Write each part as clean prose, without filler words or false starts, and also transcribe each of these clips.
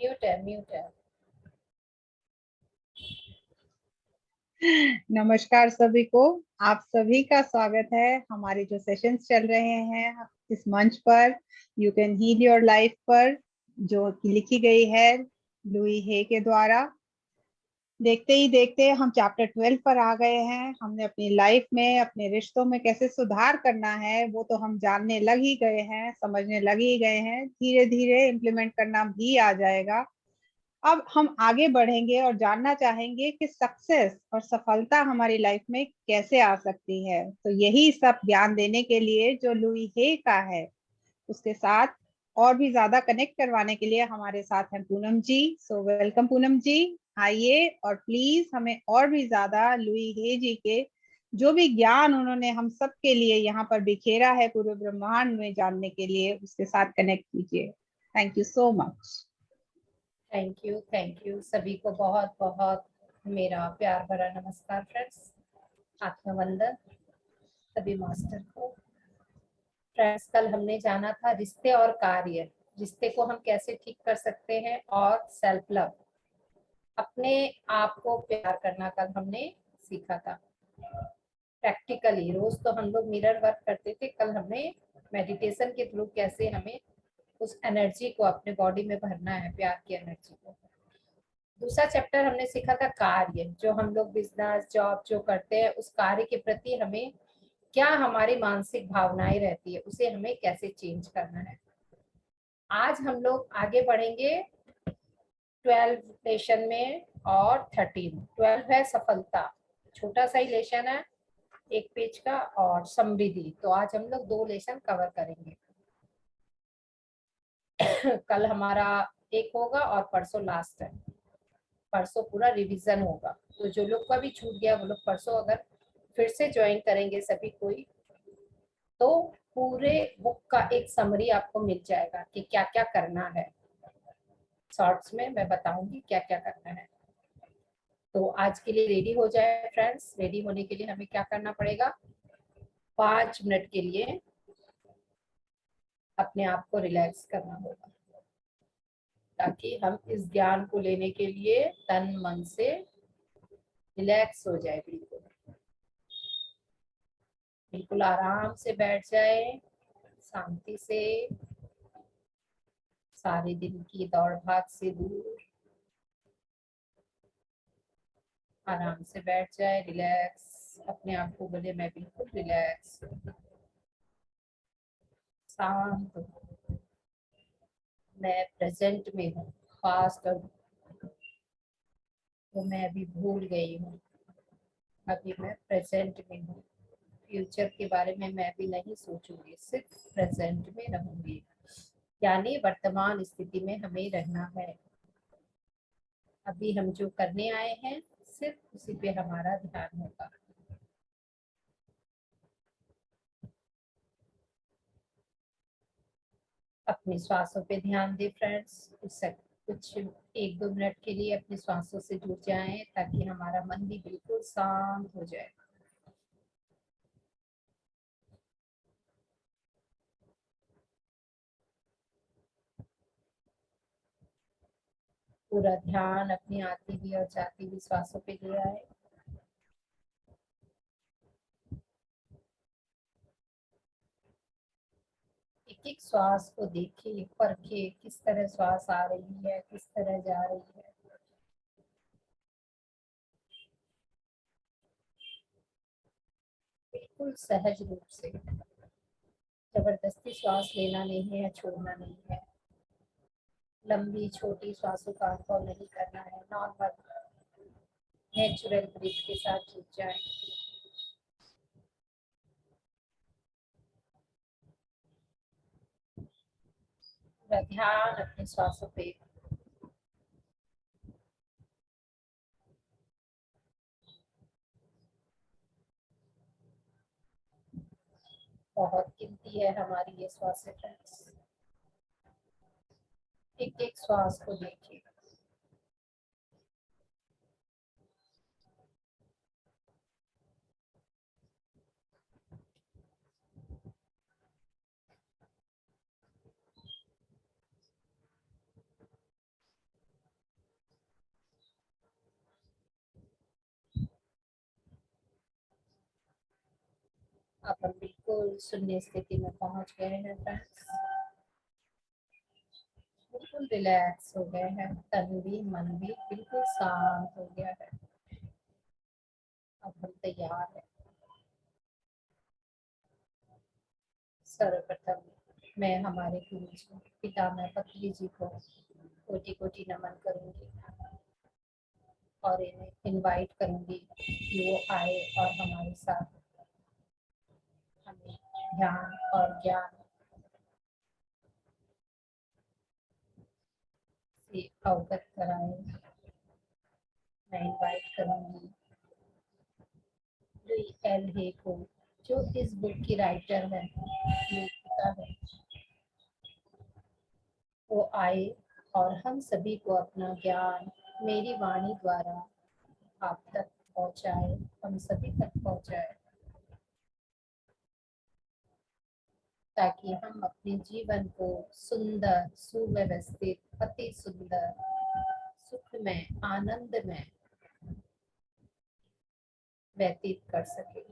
Mute है। नमस्कार सभी को। आप सभी का स्वागत है हमारे जो सेशंस चल रहे हैं इस मंच पर, you can heal your life पर, जो कि लिखी गई है लुई हे के द्वारा। देखते ही देखते हम चैप्टर 12 पर आ गए हैं। हमने अपनी लाइफ में, अपने रिश्तों में कैसे सुधार करना है वो तो हम जानने लग ही गए हैं, समझने लग ही गए हैं। धीरे धीरे इम्प्लीमेंट करना भी आ जाएगा। अब हम आगे बढ़ेंगे और जानना चाहेंगे कि सक्सेस और सफलता हमारी लाइफ में कैसे आ सकती है। तो यही सब ज्ञान देने के लिए जो लुई हे का है, उसके साथ और भी ज्यादा कनेक्ट करवाने के लिए हमारे साथ हैं पूनम जी। सो वेलकम पूनम जी। आइए और प्लीज हमें और भी ज्यादा लुई हे जी के जो भी ज्ञान उन्होंने हम सब के लिए यहाँ पर बिखेरा है पूरे ब्रह्मांड में जानने के लिए, उसके साथ कनेक्ट कीजिए। Thank you so much. Thank you सभी को बहुत बहुत मेरा प्यार भरा नमस्कार फ्रेंड्स। आत्मवंदन सभी मास्टर को। फ्रेंड्स, कल हमने जाना था रिश्ते और कार्य, रिश्ते को हम कैसे ठीक कर सकते हैं, और सेल्फ लव, अपने आप को प्यार करना कल हमने सीखा था प्रैक्टिकली। रोज तो हम लोग मिरर वर्क करते थे, कल हमने मेडिटेशन के थ्रू कैसे हमें उस एनर्जी को अपने बॉडी में भरना है, प्यार की एनर्जी को। दूसरा चैप्टर हमने सीखा था कार्य, जो हम लोग बिजनेस जॉब जो करते हैं उस कार्य के प्रति हमें क्या हमारी मानसिक भावनाएं रहती है, उसे हमें कैसे चेंज करना है। आज हम लोग आगे बढ़ेंगे 12 लेशन में, और 12 है सफलता, छोटा सा ही लेशन है, एक पेज का, और समृद्धि। तो आज हम लोग 2 लेशन कवर करेंगे। कल हमारा एक होगा और परसों लास्ट है। परसों पूरा रिवीजन होगा, तो जो लोग का भी छूट गया वो लोग परसों अगर फिर से ज्वाइन करेंगे सभी कोई, तो पूरे बुक का एक समरी आपको मिल जाएगा कि क्या क्या करना है। शॉर्ट्स में मैं बताऊंगी क्या क्या करना है। तो आज के लिए रेडी हो जाए फ्रेंड्स। रेडी होने के लिए हमें क्या करना पड़ेगा, 5 मिनट के लिए अपने आप को रिलैक्स करना होगा, ताकि हम इस ज्ञान को लेने के लिए तन मन से रिलैक्स हो जाए। बिल्कुल बिल्कुल आराम से बैठ जाए, शांति से, सारे दिन की दौड़ भाग से दूर आराम से बैठ जाए, रिलैक्स। अपने आप को बोले मैं बिल्कुल रिलैक्स शांत हूँ, मैं प्रेजेंट में हूँ। पास्ट और तो मैं अभी भूल गई हूँ, अभी मैं प्रेजेंट में हूँ। फ्यूचर के बारे में मैं भी नहीं सोचूंगी, सिर्फ प्रेजेंट में रहूंगी। यानी वर्तमान स्थिति में हमें रहना है। अभी हम जो करने आए हैं सिर्फ उसी पे हमारा ध्यान होगा। अपनी श्वासों पे ध्यान दें फ्रेंड्स। कुछ 1-2 मिनट के लिए अपने श्वासों से जुड़ जाएं, ताकि हमारा मन भी बिल्कुल शांत हो जाए। पूरा ध्यान अपनी आती हुई और जाती हुई श्वासों पे ले आए। एक एक श्वास को देखिए, परखिए, किस तरह श्वास आ रही है, किस तरह जा रही है। बिल्कुल सहज रूप से, जबरदस्ती श्वास लेना नहीं है या छोड़ना नहीं है। लंबी छोटी श्वासों का अनुभव नहीं करना है। नॉर्मल नेचुरल ब्रीथ के साथ जुड़ जाए। पूरा ध्यान अपने श्वासों पे। बहुत गिनती है हमारी ये श्वास फ्रेंड्स। एक एक श्वास को देखिए। अब हम बिल्कुल शून्य स्थिति में पहुंच गए हैं फ्रेंड्स। बिल्कुल रिलैक्स हो गए हैं, तन भी मन भी बिल्कुल शांत हो गया है। अब हम तैयार हैं। सर्वप्रथम मैं हमारे गुरु जी पितामह पत्री जी को कोटि कोटि नमन करूंगी और इन्हें इनवाइट करूंगी कि वो आए और हमारे साथ हमें ध्यान और ज्ञान से अवगत कराएं। मैं इनवाइट करूंगी लुई एल हे को, जो इस बुक की राइटर है, लेखिका है। वो आए और हम सभी को अपना ज्ञान मेरी वाणी द्वारा आप तक पहुंचाए, हम सभी तक पहुंचाए, ताकि हम अपने जीवन को सुंदर, सुव्यवस्थित, अति सुंदर, सुखमय, आनंदमय व्यतीत कर सके।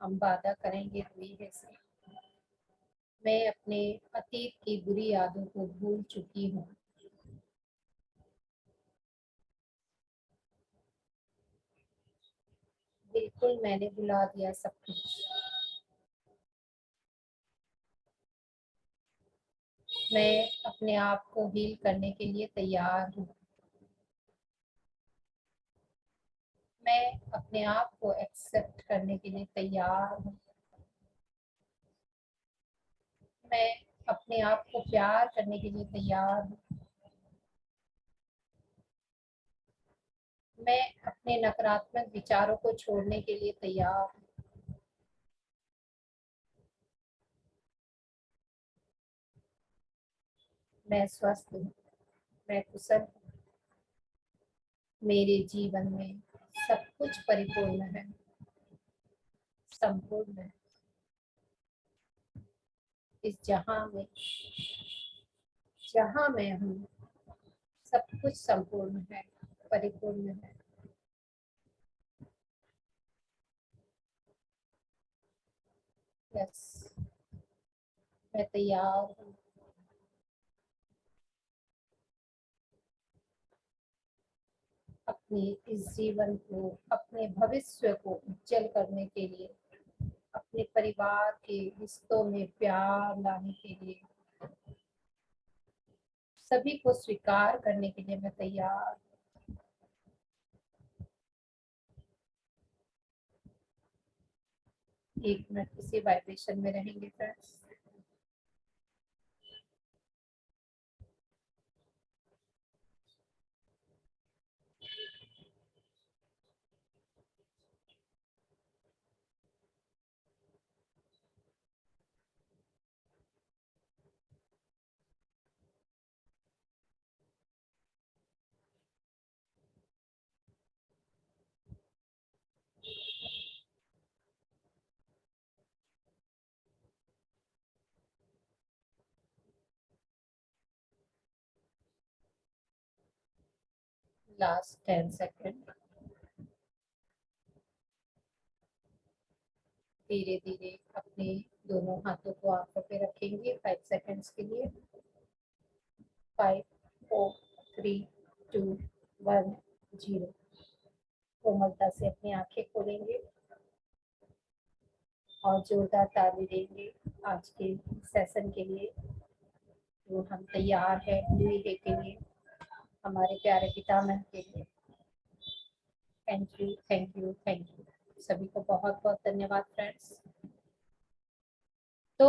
हम वादा करेंगे हुई से, मैं अपने अतीत की बुरी यादों को भूल चुकी हूँ। बिल्कुल मैंने भुला दिया सब कुछ। मैं अपने आप को हील करने के लिए तैयार हूँ। मैं अपने आप को एक्सेप्ट करने के लिए तैयार हूँ। मैं अपने आप को प्यार करने के लिए तैयार हूँ। मैं अपने नकारात्मक विचारों को छोड़ने के लिए तैयार हूँ। मैं स्वस्थ हूँ, मैं कुशल हूँ, मेरे जीवन में सब कुछ परिपूर्ण है, संपूर्ण है। इस जहाँ मैं हूँ सब कुछ संपूर्ण है, परिपूर्ण है। यस, मैं तैयार हूँ। अपने इस जीवन को, अपने भविष्य को उज्जवल करने के लिए, अपने परिवार के रिश्तों में प्यार लाने के लिए, सभी को स्वीकार करने के लिए मैं तैयार। एक मिनट इसी वाइब्रेशन में रहेंगे फ्रेंड्स। Last 10 second. धीरे धीरे अपने दोनों हाथों को आंखों पे रखेंगे 5 सेकेंड्स के लिए। 5, 4, 3, 2, 1, 0। कोमलता से अपनी आंखें खोलेंगे और जोरदार ताली देंगे आज के सेशन के लिए। तो हम तैयार है लुई डे के लिए, हमारे प्यारे पितामह के लिए। Thank you, thank you, thank you. सभी को बहुत बहुत धन्यवाद फ्रेंड्स। तो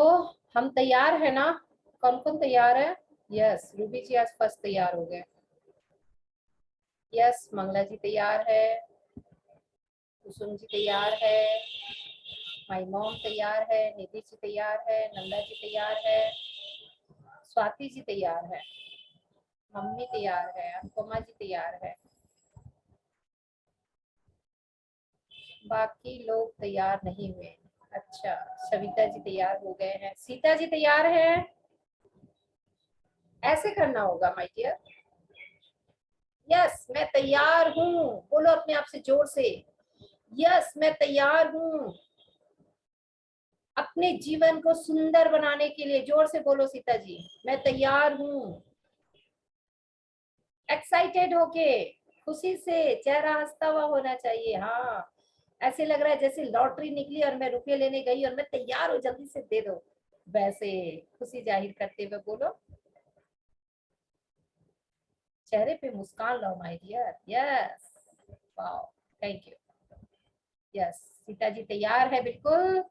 हम तैयार है ना? कौन कौन तैयार है? यस, रूबी जी आज फर्स्ट तैयार हो गए। यस, मंगला जी तैयार है, कुसुम जी तैयार है, माई मॉम तैयार है, निधि जी तैयार है, नंदा जी तैयार है, स्वाति जी तैयार है, मम्मी तैयार है, अनुपमा जी तैयार है। बाकी लोग तैयार नहीं हुए। अच्छा, सविता जी तैयार हो गए हैं, सीता जी तैयार है, ऐसे करना होगा माय डियर। यस मैं तैयार हूँ, बोलो अपने आप से जोर से, यस मैं तैयार हूँ अपने जीवन को सुंदर बनाने के लिए। जोर से बोलो सीता जी, मैं तैयार हूँ। एक्साइटेड होके, खुशी से, चेहरा हंसता हुआ होना चाहिए। हाँ, ऐसे लग रहा है जैसे लॉटरी निकली और मैं रुपये लेने गई और मैं तैयार हूँ, जल्दी से दे दो, वैसे खुशी जाहिर करते हुए बोलो। चेहरे पे मुस्कान लाओ my dear. Yes, wow, thank you. Yes, Sita ji तैयार है बिल्कुल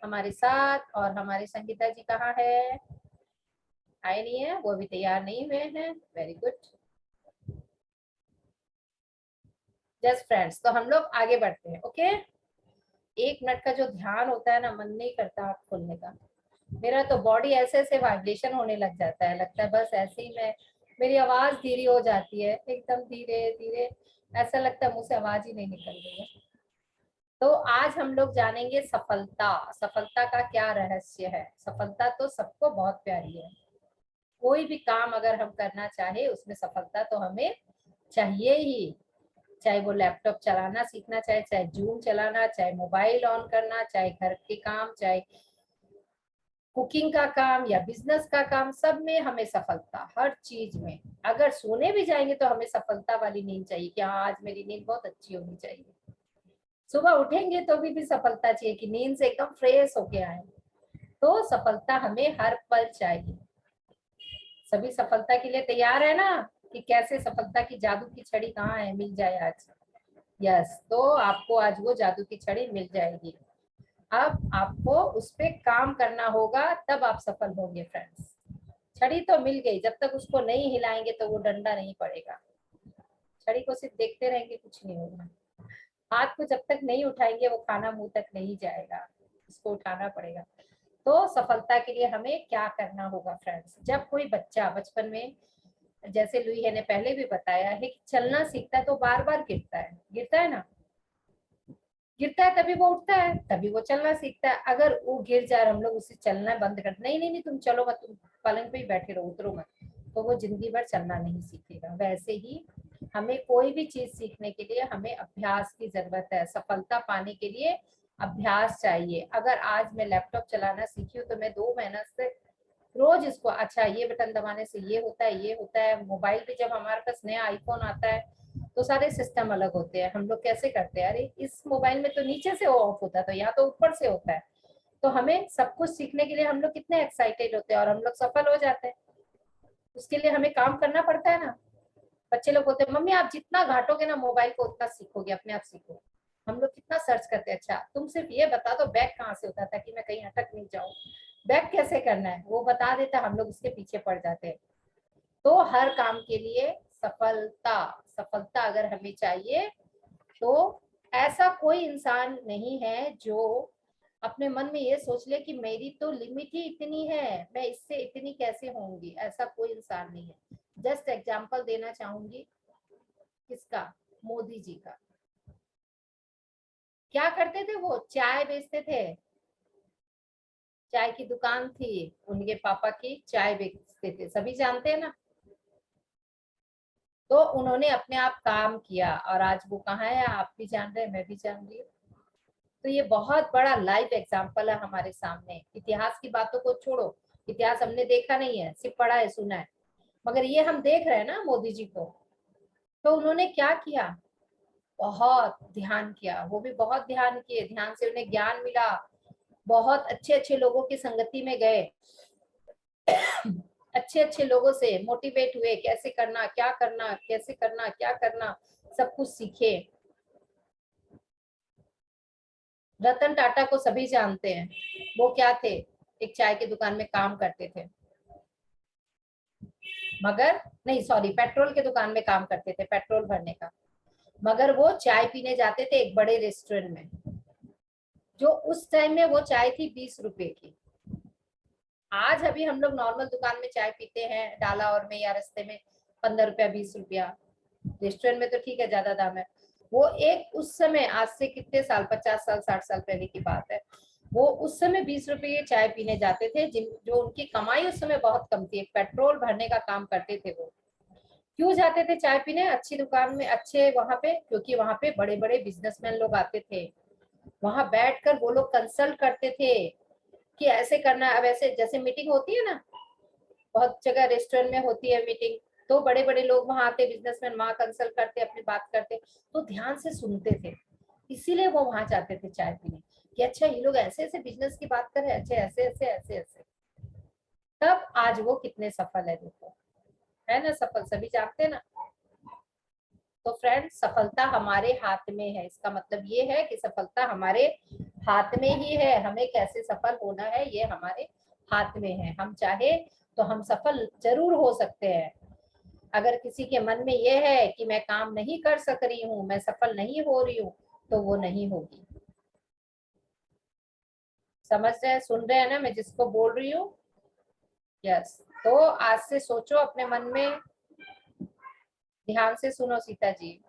हमारे साथ। और हमारे संगीता जी कहाँ है? आए नहीं है, वो भी तैयार नहीं हुए हैं। Very good. जस्ट फ्रेंड्स, तो हम लोग आगे बढ़ते हैं। ओके, 1 मिनट का जो ध्यान होता है ना, मन नहीं करता आप खोलने का। मेरा तो बॉडी ऐसे ऐसे वाइब्रेशन होने लग जाता है, लगता है बस ऐसे ही मैं, मेरी आवाज धीरे हो जाती है, एकदम धीरे धीरे, ऐसा लगता है मुंह से आवाज ही नहीं निकल रही है। तो आज हम लोग जानेंगे सफलता। सफलता का क्या रहस्य है? सफलता तो सबको बहुत प्यारी है। कोई भी काम अगर हम करना चाहे उसमें सफलता तो हमें चाहिए ही। चाहे वो लैपटॉप चलाना सीखना चाहे, चाहे जूम चलाना, चाहे मोबाइल ऑन करना, चाहे घर के काम, चाहे कुकिंग का काम या बिजनेस का काम, सब में हमें सफलता, हर चीज में। अगर सोने भी जाएंगे तो हमें सफलता वाली नींद चाहिए कि हाँ आज मेरी नींद बहुत अच्छी होनी चाहिए। सुबह उठेंगे तो भी सफलता चाहिए कि नींद से एकदम फ्रेश होके आए। तो सफलता हमें हर पल चाहिए। सभी सफलता के लिए तैयार है ना? कि कैसे सफलता की जादू की छड़ी कहाँ है, मिल जाए आज। यस, तो आपको आज वो जादू की छड़ी मिल जाएगी। अब आपको उस पे काम करना होगा, तब आप सफल होंगे फ्रेंड्स। छड़ी तो मिल गई, जब तक उसको नहीं हिलाएंगे तो वो डंडा नहीं पड़ेगा। छड़ी को सिर्फ देखते रहेंगे कुछ नहीं होगा। हाथ को जब तक नहीं उठाएंगे वो खाना मुंह तक नहीं जाएगा, उसको उठाना पड़ेगा। तो सफलता के लिए हमें क्या करना होगा फ्रेंड्स? जब कोई बच्चा बचपन में, जैसे लुई ने पहले भी बताया है कि चलना सीखता है तो बार बार गिरता है ना, गिरता है तभी वो उठता है, तभी वो चलना सीखता है। अगर वो गिर जाए हम लोग उसे चलना बंद कर, नहीं नहीं नहीं तुम चलो मत, तुम पलंग पे ही बैठे रहो, उतरो मत, तो वो जिंदगी भर चलना नहीं सीखेगा। वैसे ही हमें कोई भी चीज सीखने के लिए हमें अभ्यास की जरूरत है। सफलता पाने के लिए अभ्यास चाहिए। अगर आज मैं लैपटॉप चलाना सीखी हूँ तो मैं 2 महीना से रोज इसको, अच्छा ये बटन दबाने से ये होता है, ये होता है। मोबाइल पे जब हमारे पास नया आईफोन आता है तो सारे सिस्टम अलग होते हैं। हम लोग कैसे करते हैं, अरे इस मोबाइल में तो नीचे से ऑफ होता है तो यहाँ तो ऊपर से होता है। तो हमें सब कुछ सीखने के लिए हम लोग कितने एक्साइटेड होते हैं और हम लोग सफल हो जाते हैं। उसके लिए हमें काम करना पड़ता है ना। बच्चे लोग बोलते हैं मम्मी आप जितना घाटोगे ना मोबाइल को उतना सीखोगे, अपने आप सीखो। हम लोग कितना सर्च करते हैं, अच्छा तुम सिर्फ ये बता दो बैक कहाँ से होता है ताकि मैं कहीं अटक नहीं जाऊं, बैक कैसे करना है वो बता देता, हम लोग उसके पीछे पड़ जाते हैं। तो हर काम के लिए सफलता, सफलता अगर हमें चाहिए तो ऐसा कोई इंसान नहीं है जो अपने मन में ये सोच ले कि मेरी तो लिमिट ही इतनी है, मैं इससे इतनी कैसे होंगी। ऐसा कोई इंसान नहीं है। जस्ट एग्जांपल देना चाहूंगी, किसका? मोदी जी का। क्या करते थे वो? चाय बेचते थे, चाय की दुकान थी उनके पापा की, चाय बेचते थे, सभी जानते हैं ना। तो उन्होंने अपने आप काम किया और आज वो कहाँ है आप भी जान रहे हैं, मैं भी जान रही हूँ। तो ये बहुत बड़ा लाइव एग्जाम्पल है हमारे सामने। इतिहास की बातों को छोड़ो, इतिहास हमने देखा नहीं है, सिर्फ पढ़ा है, सुना है, मगर ये हम देख रहे हैं ना मोदी जी को। तो उन्होंने क्या किया? बहुत ध्यान किया, वो भी बहुत ध्यान किए, ध्यान से उन्हें ज्ञान मिला, बहुत अच्छे अच्छे लोगों की संगति में गए, अच्छे अच्छे लोगों से मोटिवेट हुए, कैसे करना, क्या करना, कैसे करना, क्या करना, सब कुछ सीखे। रतन टाटा को सभी जानते हैं। वो क्या थे? एक चाय की दुकान में काम करते थे, मगर नहीं सॉरी, पेट्रोल के दुकान में काम करते थे, पेट्रोल भरने का। मगर वो चाय पीने जाते थे एक बड़े रेस्टोरेंट में, जो उस टाइम में वो चाय थी 20 रुपए की। आज अभी हम लोग नॉर्मल दुकान में चाय पीते हैं डाला और में या रास्ते में 15 रुपया 20 रुपया, रेस्टोरेंट में तो ठीक है ज्यादा दाम है। वो एक उस समय, आज से कितने साल, 50 साल 60 साल पहले की बात है, वो उस समय 20 रुपए चाय पीने जाते थे, जिन जो उनकी कमाई उस समय बहुत कम थी, एक पेट्रोल भरने का काम करते थे वो। क्यों जाते थे चाय पीने अच्छी दुकान में, अच्छे वहां पे? क्योंकि वहां पे बड़े बड़े बिजनेसमैन लोग आते थे, वहां बैठकर वो लोग कंसल्ट करते थे कि ऐसे करना है। अब ऐसे जैसे मीटिंग होती है ना, बहुत जगह रेस्टोरेंट में होती है मीटिंग, तो बड़े बड़े लोग वहां आते, बिजनेसमैन वहां कंसल्ट करते, अपनी बात करते, तो ध्यान से सुनते थे। इसीलिए वो वहां जाते थे चाय पीने, कि अच्छा ये लोग ऐसे ऐसे बिजनेस की बात कर रहे हैं, अच्छा ऐसे ऐसे ऐसे ऐसे। तब आज वो कितने सफल है, देखो, है ना सफल, सभी जानते हैं ना। तो फ्रेंड्स, सफलता हमारे हाथ में है, इसका मतलब ये है कि सफलता हमारे हाथ में ही है। हमें कैसे सफल होना है ये हमारे हाथ में है। हम चाहे तो हम सफल जरूर हो सकते हैं। अगर किसी के मन में ये है कि मैं काम नहीं कर सक रही हूँ, मैं सफल नहीं हो रही हूँ, तो वो नहीं होगी। समझ रहे हैं, सुन रहे हैं ना मैं जिसको बोल रही हूँ? यस। तो आज से सोचो अपने मन में, ध्यान से सुनो सीता जी,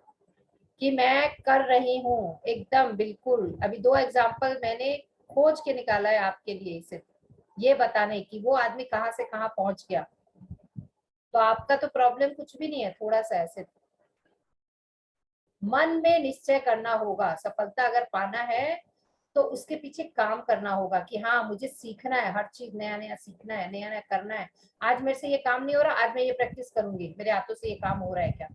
कि मैं कर रही हूँ एकदम बिल्कुल। अभी 2 एग्जाम्पल मैंने खोज के निकाला है आपके लिए, सिर्फ ये बताने कि वो आदमी कहाँ से कहाँ पहुंच गया। तो आपका तो प्रॉब्लम कुछ भी नहीं है, थोड़ा सा ऐसे मन में निश्चय करना होगा। सफलता अगर पाना है तो उसके पीछे काम करना होगा कि हाँ मुझे सीखना है, हर चीज नया नया सीखना है, नया नया करना है। आज मेरे से ये काम नहीं हो रहा, आज मैं ये प्रैक्टिस करूंगी, मेरे हाथों से ये काम हो रहा है क्या।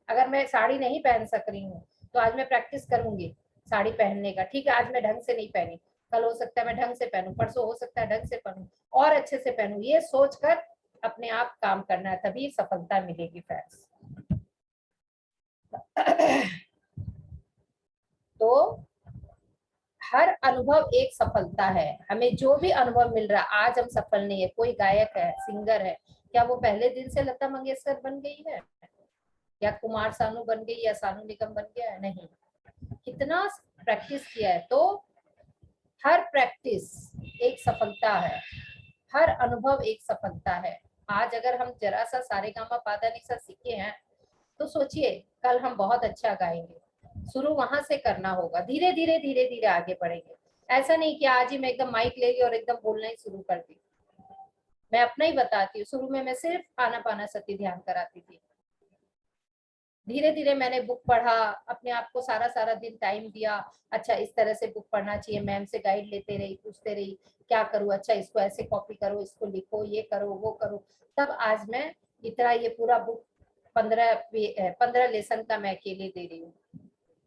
अगर मैं साड़ी नहीं पहन सक रही हूँ तो आज मैं प्रैक्टिस करूंगी साड़ी पहनने का। ठीक है, आज मैं ढंग से नहीं पहनी, कल हो सकता है मैं ढंग से पहनूं, परसों हो सकता है ढंग से पहनूं और अच्छे से पहनूं। ये सोचकर अपने आप काम करना है, तभी सफलता मिलेगी फ्रेंड्स। तो हर अनुभव एक सफलता है। हमें जो भी अनुभव मिल रहा है, आज हम सफल नहीं है, कोई गायक है, सिंगर है, क्या वो पहले दिन से लता मंगेशकर बन गई है, या कुमार सानू बन गई, या सानू निगम बन गया है? नहीं, कितना प्रैक्टिस किया है। तो हर प्रैक्टिस एक सफलता है, हर अनुभव एक सफलता है। आज अगर हम जरा सा सारे गामा पादा निसा सीखे हैं, तो सोचिए कल हम बहुत अच्छा गाएंगे। शुरू वहां से करना होगा, धीरे धीरे धीरे धीरे आगे बढ़ेंगे। ऐसा नहीं कि आज ही मैं एकदम माइक ले ली और एकदम बोलना ही शुरू कर दी। मैं अपना ही बताती हूँ, शुरू में मैं सिर्फ आना पाना सती ध्यान कराती थी। धीरे धीरे मैंने बुक पढ़ा, अपने आप को सारा सारा दिन टाइम दिया। अच्छा इस तरह से बुक पढ़ना चाहिए, मैम से गाइड लेते रही, पूछते रही क्या करूँ, अच्छा इसको ऐसे कॉपी करो, इसको लिखो, ये करो वो करो। तब आज मैं इतना ये पूरा बुक 15 लेसन का मैं अकेले दे रही हूँ।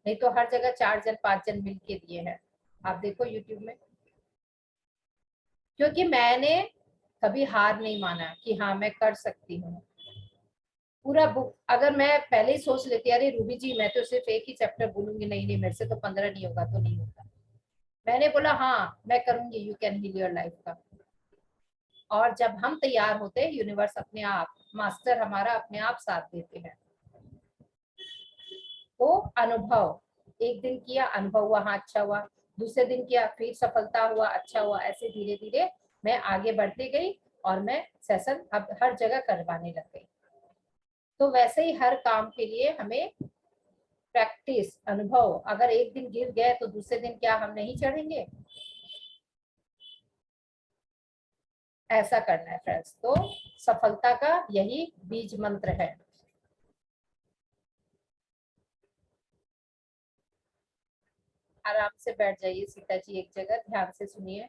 नहीं तो हर जगह 4 जन 5 जन मिलके दिए हैं, आप देखो यूट्यूब में। क्योंकि मैंने कभी हार नहीं माना कि हाँ मैं कर सकती हूँ। पूरा बुक अगर मैं पहले ही सोच लेती, अरे रूबी जी मैं तो सिर्फ एक ही चैप्टर बोलूंगी, नहीं नहीं मेरे से तो 15 नहीं होगा, तो नहीं होगा। मैंने बोला हाँ मैं करूंगी you can heal your life का। और जब हम तैयार होते हैं, यूनिवर्स अपने आप, मास्टर हमारा अपने आप साथ देते हैं। तो अनुभव, एक दिन किया अनुभव हुआ, हाँ अच्छा हुआ, दूसरे दिन किया फिर सफलता हुआ, अच्छा हुआ, ऐसे धीरे धीरे मैं आगे बढ़ती गई और मैं सेशन अब हर जगह करवाने लग गई। तो वैसे ही हर काम के लिए हमें प्रैक्टिस, अनुभव। अगर एक दिन गिर गए तो दूसरे दिन क्या हम नहीं चढ़ेंगे? ऐसा करना है फ्रेंड्स। तो सफलता का यही बीज मंत्र है। आराम से बैठ जाइए सीता जी एक जगह, ध्यान से सुनिए,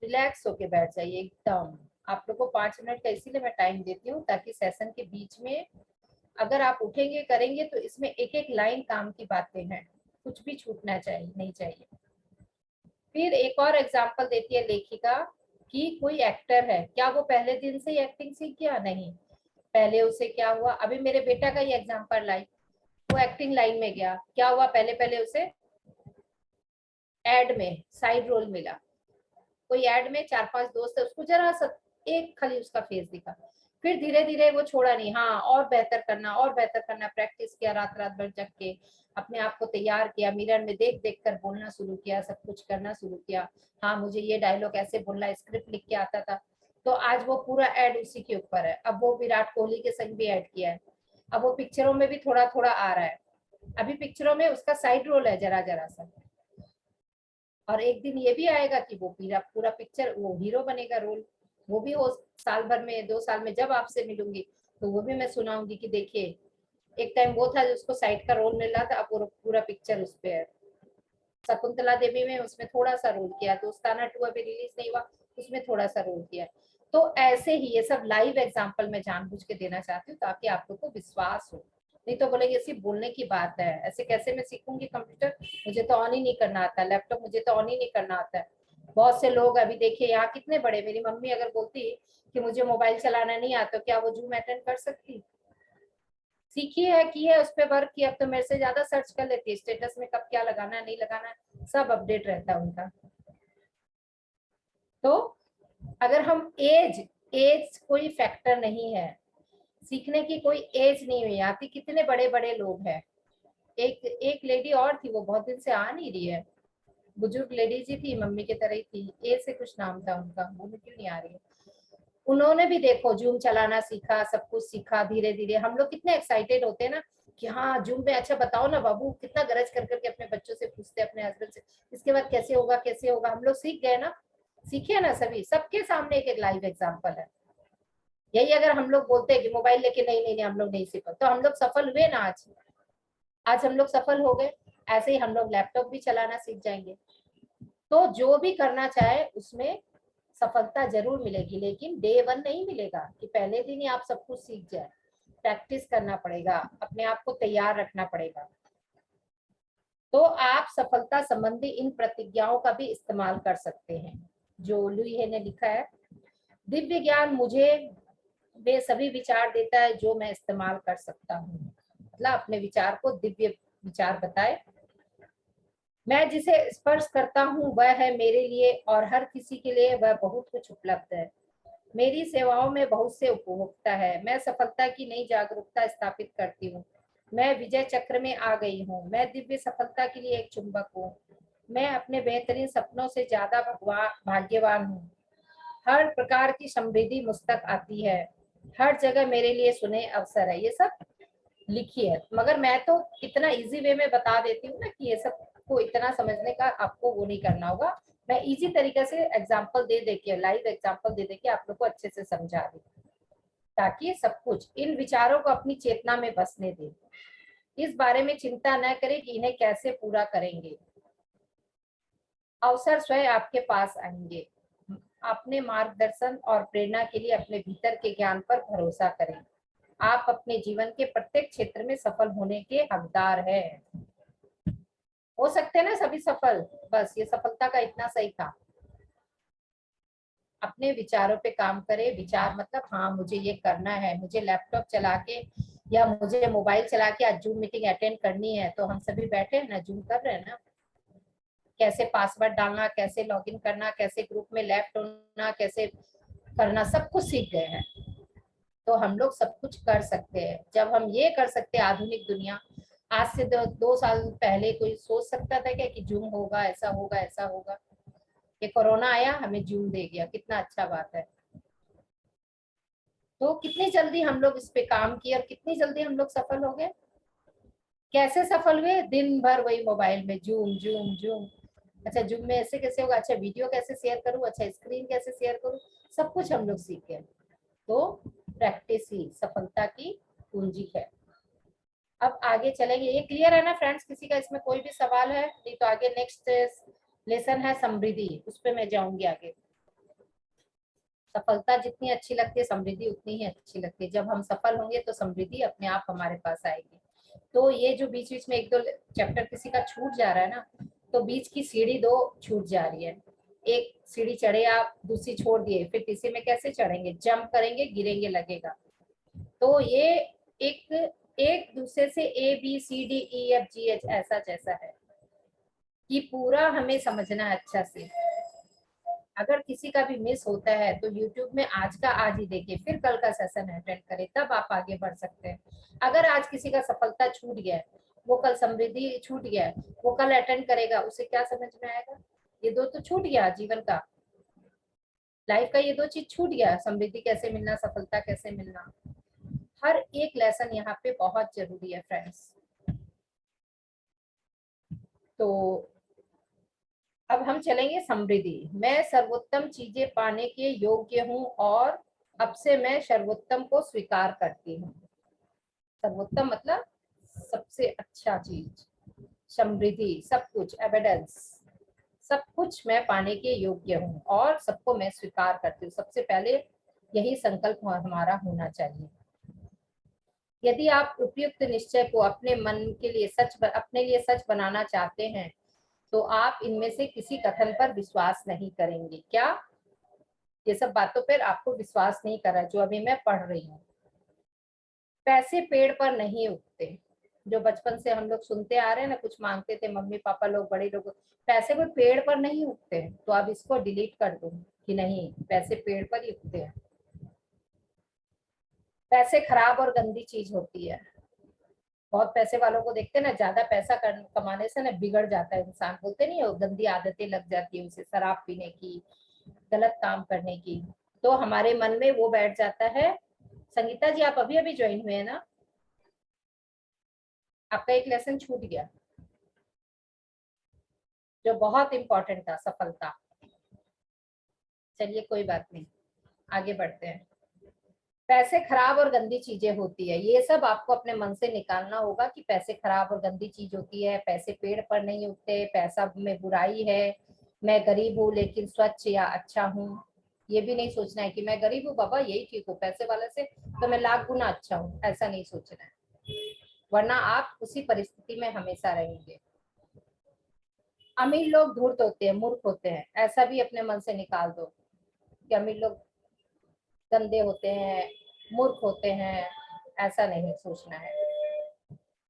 रिलैक्स होके बैठ जाइए एकदम। आप लोग को 5 मिनट का इसीलिए मैं टाइम देती हूँ, ताकि सेशन के बीच में अगर आप उठेंगे करेंगे तो इसमें एक एक लाइन काम की बातें हैं, कुछ भी छूटना चाहिए नहीं चाहिए। फिर एक और एग्जाम्पल देती है लेखिका कि कोई एक्टर है, क्या वो पहले दिन से ही एक्टिंग सीख गया? नहीं। पहले उसे क्या हुआ, अभी मेरे बेटा का ही एग्जाम्पल लाई, वो एक्टिंग लाइन में गया, क्या हुआ, पहले पहले उसे एड में साइड रोल मिला। कोई एड में 4-5 दोस्त है, उसको जरा सा एक खाली उसका फेस दिखा, फिर धीरे धीरे वो छोड़ा नहीं, हाँ और बेहतर करना और बेहतर करना, प्रैक्टिस किया, रात रात भर जग के अपने आप को तैयार किया, मिरर में देख देख कर बोलना शुरू किया, सब कुछ करना शुरू किया। हाँ मुझे ये डायलॉग ऐसे बोलना है, स्क्रिप्ट लिख के आता था। तो आज वो पूरा एड उसी के ऊपर है। अब वो विराट कोहली के संग भी ऐड किया है, अब वो पिक्चरों में भी थोड़ा थोड़ा आ रहा है। अभी पिक्चरों में उसका साइड रोल है जरा जरा सा, और एक दिन ये भी आएगा कि वो पूरा पूरा पिक्चर वो हीरो बनेगा रोल। वो भी हो साल भर में 2 साल में जब आपसे मिलूंगी तो वो भी मैं सुनाऊंगी कि देखिए एक टाइम वो था जिसको साइड का रोल मिल रहा था, अब पूरा पूरा पिक्चर उस पे है। शकुंतला देवी में उसमें थोड़ा सा रोल किया, दोस्ताना 2 अभी रिलीज नहीं हुआ, उसमें थोड़ा सा रोल किया। तो ऐसे ही ये सब लाइव एग्जांपल मैं जानबूझ के देना चाहती हूँ ताकि आप लोग को विश्वास हो। नहीं तो बोलेंगे सिर्फ बोलने की बात है, ऐसे कैसे मैं सीखूंगी कंप्यूटर, मुझे तो ऑन ही नहीं करना आता, लैपटॉप मुझे तो ऑन ही नहीं करना आता है। बहुत से लोग अभी देखिए यहाँ कितने बड़े, मेरी मम्मी अगर बोलती कि मुझे मोबाइल चलाना नहीं आता, क्या वो जूम अटेंड कर सकती? सीखी है, की है, उस पर वर्क किया, अब तो मेरे से ज्यादा सर्च कर लेती है, स्टेटस में कब क्या लगाना है नहीं लगाना है सब अपडेट रहता है उनका। तो अगर हम एज कोई फैक्टर नहीं है, सीखने की कोई एज नहीं हुई आती। कितने बड़े बड़े लोग हैं, एक एक लेडी और थी वो बहुत दिन से आ नहीं रही है, बुजुर्ग लेडी जी थी, मम्मी की तरह ही थी, ए से कुछ नाम था उनका, वो क्यों नहीं आ रही है। उन्होंने भी देखो जूम चलाना सीखा, सब कुछ सीखा धीरे धीरे। हम लोग कितने एक्साइटेड होते हैं ना कि हाँ जूम में, अच्छा बताओ ना बाबू, कितना गरज कर करके अपने बच्चों से पूछते, अपने हस्बैंड से, इसके बाद कैसे होगा कैसे होगा। हम लोग सीख गए ना, सीखे ना सभी, सबके सामने एक एक लाइव एग्जाम्पल है। यही अगर हम लोग बोलते हैं कि मोबाइल लेके नहीं नहीं नहीं हम लोग नहीं सीखा, तो हम लोग सफल हुए ना आज? आज हम लोग सफल हो गए। ऐसे ही हम लोग लैपटॉप भी चलाना सीख जाएंगे। तो जो भी करना चाहे उसमें सफलता जरूर मिलेगी, लेकिन डे वन नहीं मिलेगा कि पहले दिन ही आप सब कुछ सीख जाए। प्रैक्टिस करना पड़ेगा, अपने आप को तैयार रखना पड़ेगा। तो आप सफलता संबंधी इन प्रतिज्ञाओं का भी इस्तेमाल कर सकते हैं। जो लुई है ने लिखा है, दिव्य ज्ञान मुझे वे सभी विचार देता है जो मैं इस्तेमाल कर सकता हूँ। मतलब अपने विचार को दिव्य विचार बताए। मैं जिसे स्पर्श करता हूँ वह है मेरे लिए, और हर किसी के लिए वह बहुत कुछ उपलब्ध है। मेरी सेवाओं में बहुत से उपभोक्ता है। मैं सफलता की नई जागरूकता स्थापित करती हूँ। मैं विजय चक्र में आ गई हूँ। मैं दिव्य सफलता के लिए एक चुंबक हूँ। मैं अपने बेहतरीन सपनों से ज्यादा भाग्यवान हूँ। हर प्रकार की समृद्धि मुझ तक आती है। हर जगह मेरे लिए सुने अवसर है। ये सब लिखी है, मगर मैं तो इतना इजी वे में बता देती हूँ ना कि ये सब को इतना समझने का आपको वो नहीं करना होगा। मैं इजी तरीके से एग्जांपल दे दे के, लाइव एग्जांपल दे दे के आप लोग को अच्छे से समझा दी, ताकि सब कुछ इन विचारों को अपनी चेतना में बसने दे। इस बारे में चिंता न करें कि इन्हें कैसे पूरा करेंगे। अवसर स्वयं आपके पास आएंगे। अपने मार्गदर्शन और प्रेरणा के लिए अपने भीतर के ज्ञान पर भरोसा करें। आप अपने जीवन के प्रत्येक क्षेत्र में सफल होने के हकदार हैं। हो सकते हैं ना सभी सफल, बस ये सफलता का इतना सही था। अपने विचारों पे काम करें। विचार मतलब हाँ मुझे ये करना है, मुझे लैपटॉप चला के या मुझे मोबाइल चला के आज जूम मीटिंग अटेंड करनी है, तो हम सभी बैठे हैं ना, जूम कर रहे हैं ना। कैसे पासवर्ड डालना, कैसे लॉगिन करना, कैसे ग्रुप में लेफ्ट होना, कैसे करना, सब कुछ सीख गए हैं। तो हम लोग सब कुछ कर सकते हैं। जब हम ये कर सकते हैं, आधुनिक दुनिया, आज से 2 साल पहले कोई सोच सकता था क्या कि जूम होगा, ऐसा होगा ऐसा होगा? ये कोरोना आया हमें जूम दे गया, कितना अच्छा बात है। तो कितनी जल्दी हम लोग इस पे काम किए और कितनी जल्दी हम लोग सफल हो गए। कैसे सफल हुए? दिन भर वही मोबाइल में जूम जूम जूम। अच्छा जूम में ऐसे कैसे होगा, अच्छा वीडियो कैसे शेयर करूँ, अच्छा स्क्रीन कैसे शेयर करूँ, सब कुछ हम लोग सीख गए। तो प्रैक्टिस ही सफलता की कुंजी है। अब आगे चलेंगे। ये क्लियर है ना फ्रेंड्स? किसी का इसमें कोई भी सवाल है? नहीं तो आगे नेक्स्ट लेसन है समृद्धि, उस पर मैं जाऊंगी आगे। सफलता जितनी अच्छी लगती है समृद्धि उतनी ही अच्छी लगती है। जब हम सफल होंगे तो समृद्धि अपने आप हमारे पास आएगी। तो ये जो बीच बीच में 1-2 चैप्टर किसी का छूट जा रहा है ना, तो बीच की सीढ़ी 2 छूट जा रही है। एक सीढ़ी चढ़े आप, दूसरी छोड़ दिए, फिर तीसरी में कैसे चढ़ेंगे? जंप करेंगे, गिरेंगे, लगेगा। तो ये एक एक दूसरे से ABCDEFGH ऐसा जैसा है कि पूरा हमें समझना है अच्छा से। अगर किसी का भी मिस होता है तो YouTube में आज का आज ही देखिए, फिर कल का सेशन अटेंड करें, तब आप आगे बढ़ सकते हैं। अगर आज किसी का सफलता छूट गया है, वो कल समृद्धि छूट गया है, वो कल अटेंड करेगा, उसे क्या समझ में आएगा? ये दो तो छूट गया जीवन का, लाइफ का ये 2 चीज छूट गया। समृद्धि कैसे मिलना, सफलता कैसे मिलना, हर एक लेसन यहाँ पे बहुत जरूरी है फ्रेंड्स। तो अब हम चलेंगे समृद्धि। मैं सर्वोत्तम चीजें पाने के योग्य हूँ और अब से मैं सर्वोत्तम को स्वीकार करती हूँ। सर्वोत्तम मतलब सबसे अच्छा चीज, समृद्धि, सब कुछ, एविडेंस, सब कुछ मैं पाने के योग्य हूँ और सबको मैं स्वीकार करती हूँ। सबसे पहले यही संकल्प हमारा होना चाहिए। यदि आप उपयुक्त निश्चय को अपने मन के लिए अपने लिए सच बनाना चाहते हैं तो आप इनमें से किसी कथन पर विश्वास नहीं करेंगे। क्या? ये सब बातों पर आपको विश्वास नहीं कर रहा जो अभी मैं पढ़ रही हूँ। पैसे पेड़ पर नहीं उगते, जो बचपन से हम लोग सुनते आ रहे हैं ना, कुछ मांगते थे मम्मी पापा लोग, बड़े लोग, पैसे कोई पेड़ पर नहीं उगते। तो अब इसको डिलीट कर दो कि नहीं, पैसे पेड़ पर ही उगते हैं। पैसे खराब और गंदी चीज होती है। बहुत पैसे वालों को देखते हैं ना, ज्यादा पैसा कमाने से ना बिगड़ जाता है इंसान, बोलते नहीं हो, गंदी आदतें लग जाती है उसे, शराब पीने की, गलत काम करने की। तो हमारे मन में वो बैठ जाता है। संगीता जी आप अभी अभी ज्वाइन हुए हैं ना, आपका एक लेसन छूट गया जो बहुत इंपॉर्टेंट था, सफलता। चलिए कोई बात नहीं, आगे बढ़ते हैं। पैसे खराब और गंदी चीजें होती है, ये सब आपको अपने मन से निकालना होगा कि पैसे खराब और गंदी चीज होती है, पैसे पेड़ पर नहीं उगते, पैसा में बुराई है, मैं गरीब हूँ लेकिन स्वच्छ या अच्छा हूँ। ये भी नहीं सोचना है कि मैं गरीब हूँ बाबा यही ठीक हूँ, पैसे वाले से तो मैं लाख गुना अच्छा हूँ, ऐसा नहीं सोचना है, वरना आप उसी परिस्थिति में हमेशा रहेंगे। अमीर लोग धूर्त होते हैं, मूर्ख होते हैं, ऐसा भी अपने मन से निकाल दो कि अमीर लोग गंदे होते हैं, मूर्ख होते हैं, ऐसा नहीं सोचना है।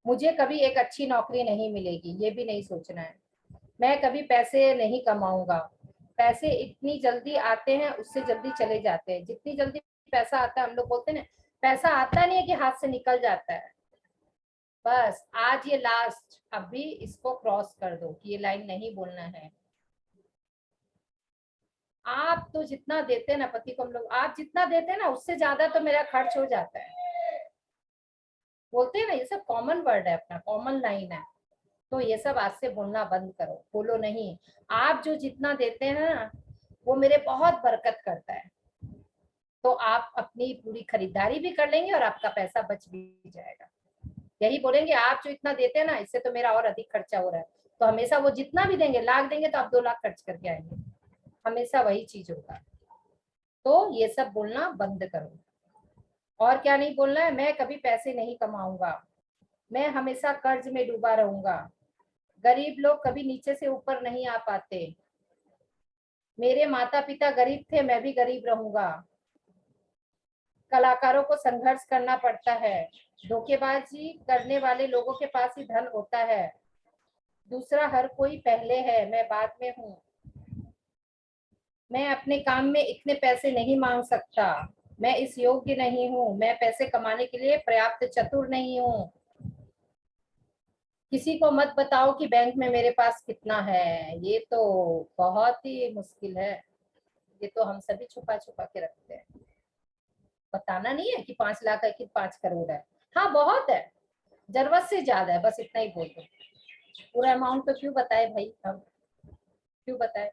मुझे कभी एक अच्छी नौकरी नहीं मिलेगी, ये भी नहीं सोचना है। मैं कभी पैसे नहीं कमाऊंगा, पैसे इतनी जल्दी आते हैं उससे जल्दी चले जाते हैं। जितनी जल्दी पैसा आता है, हम लोग बोलते हैं ना, पैसा आता नहीं है कि हाथ से निकल जाता है। बस आज ये लास्ट, अभी इसको क्रॉस कर दो कि ये लाइन नहीं बोलना है। आप तो जितना देते हैं ना पति को, हम लोग आप जितना देते हैं ना उससे ज्यादा तो मेरा खर्च हो जाता है, बोलते हैं ना, ये सब कॉमन वर्ड है, अपना कॉमन लाइन है। तो ये सब आज से बोलना बंद करो, बोलो नहीं। आप जो जितना देते हैं ना वो मेरे बहुत बरकत करता है, तो आप अपनी पूरी खरीदारी भी कर लेंगे और आपका पैसा बच भी जाएगा। यही बोलेंगे, आप जो इतना देते हैं ना इससे तो मेरा और अधिक खर्चा हो रहा है। तो हमेशा वो जितना भी देंगे, लाख देंगे तो आप 2 लाख खर्च करके आएंगे, हमेशा वही चीज होगा। तो ये सब बोलना बंद करो। और क्या नहीं बोलना है, मैं कभी पैसे नहीं कमाऊंगा, मैं हमेशा कर्ज में डूबा रहूंगा, गरीब लोग कभी नीचे से ऊपर नहीं आ पाते, मेरे माता पिता गरीब थे, मैं भी गरीब रहूंगा, कलाकारों को संघर्ष करना पड़ता है, धोखेबाजी करने वाले लोगों के पास ही धन होता है, दूसरा हर कोई पहले है, मैं बाद में हूँ, मैं अपने काम में इतने पैसे नहीं मांग सकता, मैं इस योग्य नहीं हूँ, मैं पैसे कमाने के लिए पर्याप्त चतुर नहीं हूँ, किसी को मत बताओ कि बैंक में मेरे पास कितना है। ये तो बहुत ही मुश्किल है, ये तो हम सभी छुपा छुपा के रखते हैं। बताना नहीं है कि 5 लाख है कि 5 करोड़ है। हाँ बहुत है, जरूरत से ज्यादा है, बस इतना ही बोल दो। पूरा अमाउंट तो क्यों बताए भाई, हम क्यों बताए।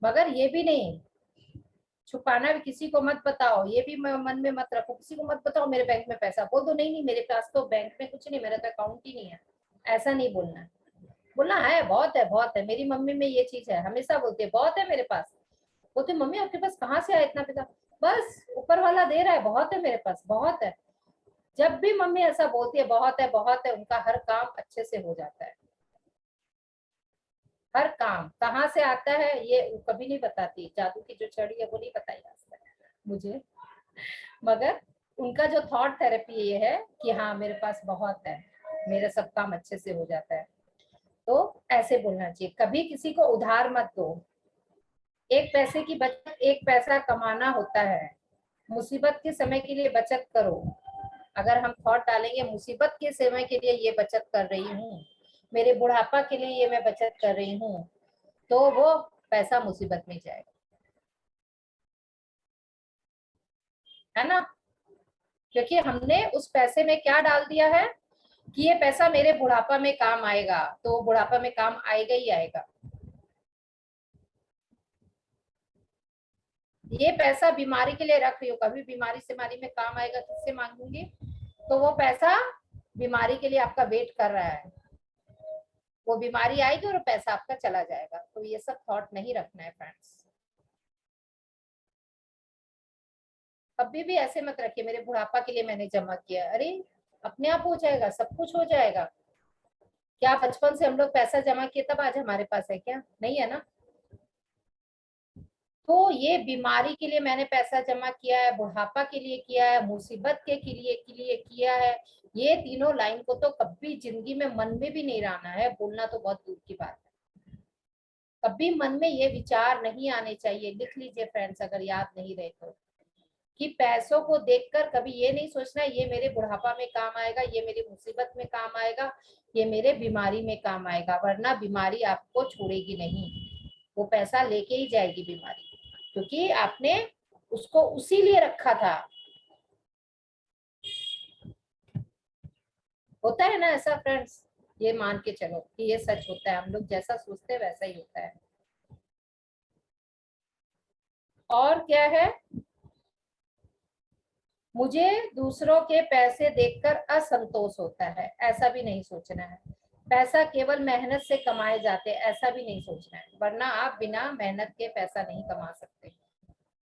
मगर ये भी नहीं छुपाना, भी किसी को मत बताओ, ये भी मन में मत रखो, किसी को मत बताओ मेरे बैंक में पैसा, बोल दो नहीं नहीं मेरे पास तो बैंक में कुछ नहीं, मेरा तो अकाउंट ही नहीं है। ऐसा नहीं बोलना है, बोलना है बहुत है, बहुत है, मेरी मम्मी में ये चीज है, हमेशा बोलते हैं बहुत है मेरे पास। बोलते मम्मी आपके पास कहाँ से आया इतना पैसा, बस ऊपर वाला दे रहा है, बहुत है मेरे पास, बहुत है। जब भी मम्मी ऐसा बोलती है बहुत है, उनका हर काम अच्छे से हो जाता है। हर काम कहाँ से आता है ये वो कभी नहीं बताती, जादू की जो छड़ी है वो नहीं बताई आज तक मुझे। मगर उनका जो थॉट थेरेपी ये है कि हाँ मेरे पास बहुत है, मेरा सब काम अच्छे से हो जाता है। तो ऐसे बोलना चाहिए, कभी किसी को उधार मत दो। एक पैसे की बचत, एक पैसा कमाना होता है, मुसीबत के समय के लिए बचत करो। अगर हम थॉट डालेंगे मुसीबत के समय के लिए ये बचत कर रही हूँ, मेरे बुढ़ापा के लिए ये मैं बचत कर रही हूँ, तो वो पैसा मुसीबत में जाएगा, है ना। क्योंकि हमने उस पैसे में क्या डाल दिया है, कि ये पैसा मेरे बुढ़ापा में काम आएगा, तो बुढ़ापा में काम आएगा ही आएगा। ये पैसा बीमारी के लिए रख रही हो, कभी बीमारी बीमारी में काम आएगा, किससे मांगूंगी? तो वो पैसा बीमारी के लिए आपका वेट कर रहा है, वो बीमारी आएगी और पैसा आपका चला जाएगा। तो ये सब थॉट नहीं रखना है फ्रेंड्स। कभी भी ऐसे मत रखिए मेरे बुढ़ापा के लिए मैंने जमा किया। अरे अपने आप हो जाएगा, सब कुछ हो जाएगा। क्या बचपन से हम लोग पैसा जमा किए तब आज हमारे पास है क्या? नहीं है ना। तो ये बीमारी के लिए मैंने पैसा जमा किया है, बुढ़ापा के लिए किया है, मुसीबत के लिए किया है। ये तीनों लाइन को तो कभी जिंदगी में मन में भी नहीं रहना है, बोलना तो बहुत दूर की बात है। कभी मन में ये विचार नहीं आने चाहिए। लिख लीजिए फ्रेंड्स, अगर याद नहीं रहे तो, कि पैसों को देखकर कभी ये नहीं सोचना ये मेरे बुढ़ापा में काम आएगा, ये मेरी मुसीबत में काम आएगा, ये मेरे बीमारी में काम आएगा। वरना बीमारी आपको छोड़ेगी नहीं, वो पैसा लेके ही जाएगी बीमारी, क्योंकि आपने उसको उसी लिए रखा था। होता है ना ऐसा फ्रेंड्स? ये मान के चलो कि ये सच होता है, हम लोग जैसा सोचते हैं वैसा ही होता है। और क्या है, मुझे दूसरों के पैसे देखकर असंतोष होता है, ऐसा भी नहीं सोचना है। पैसा केवल मेहनत से कमाए जाते, ऐसा भी नहीं सोचना है, वरना आप बिना मेहनत के पैसा नहीं कमा सकते।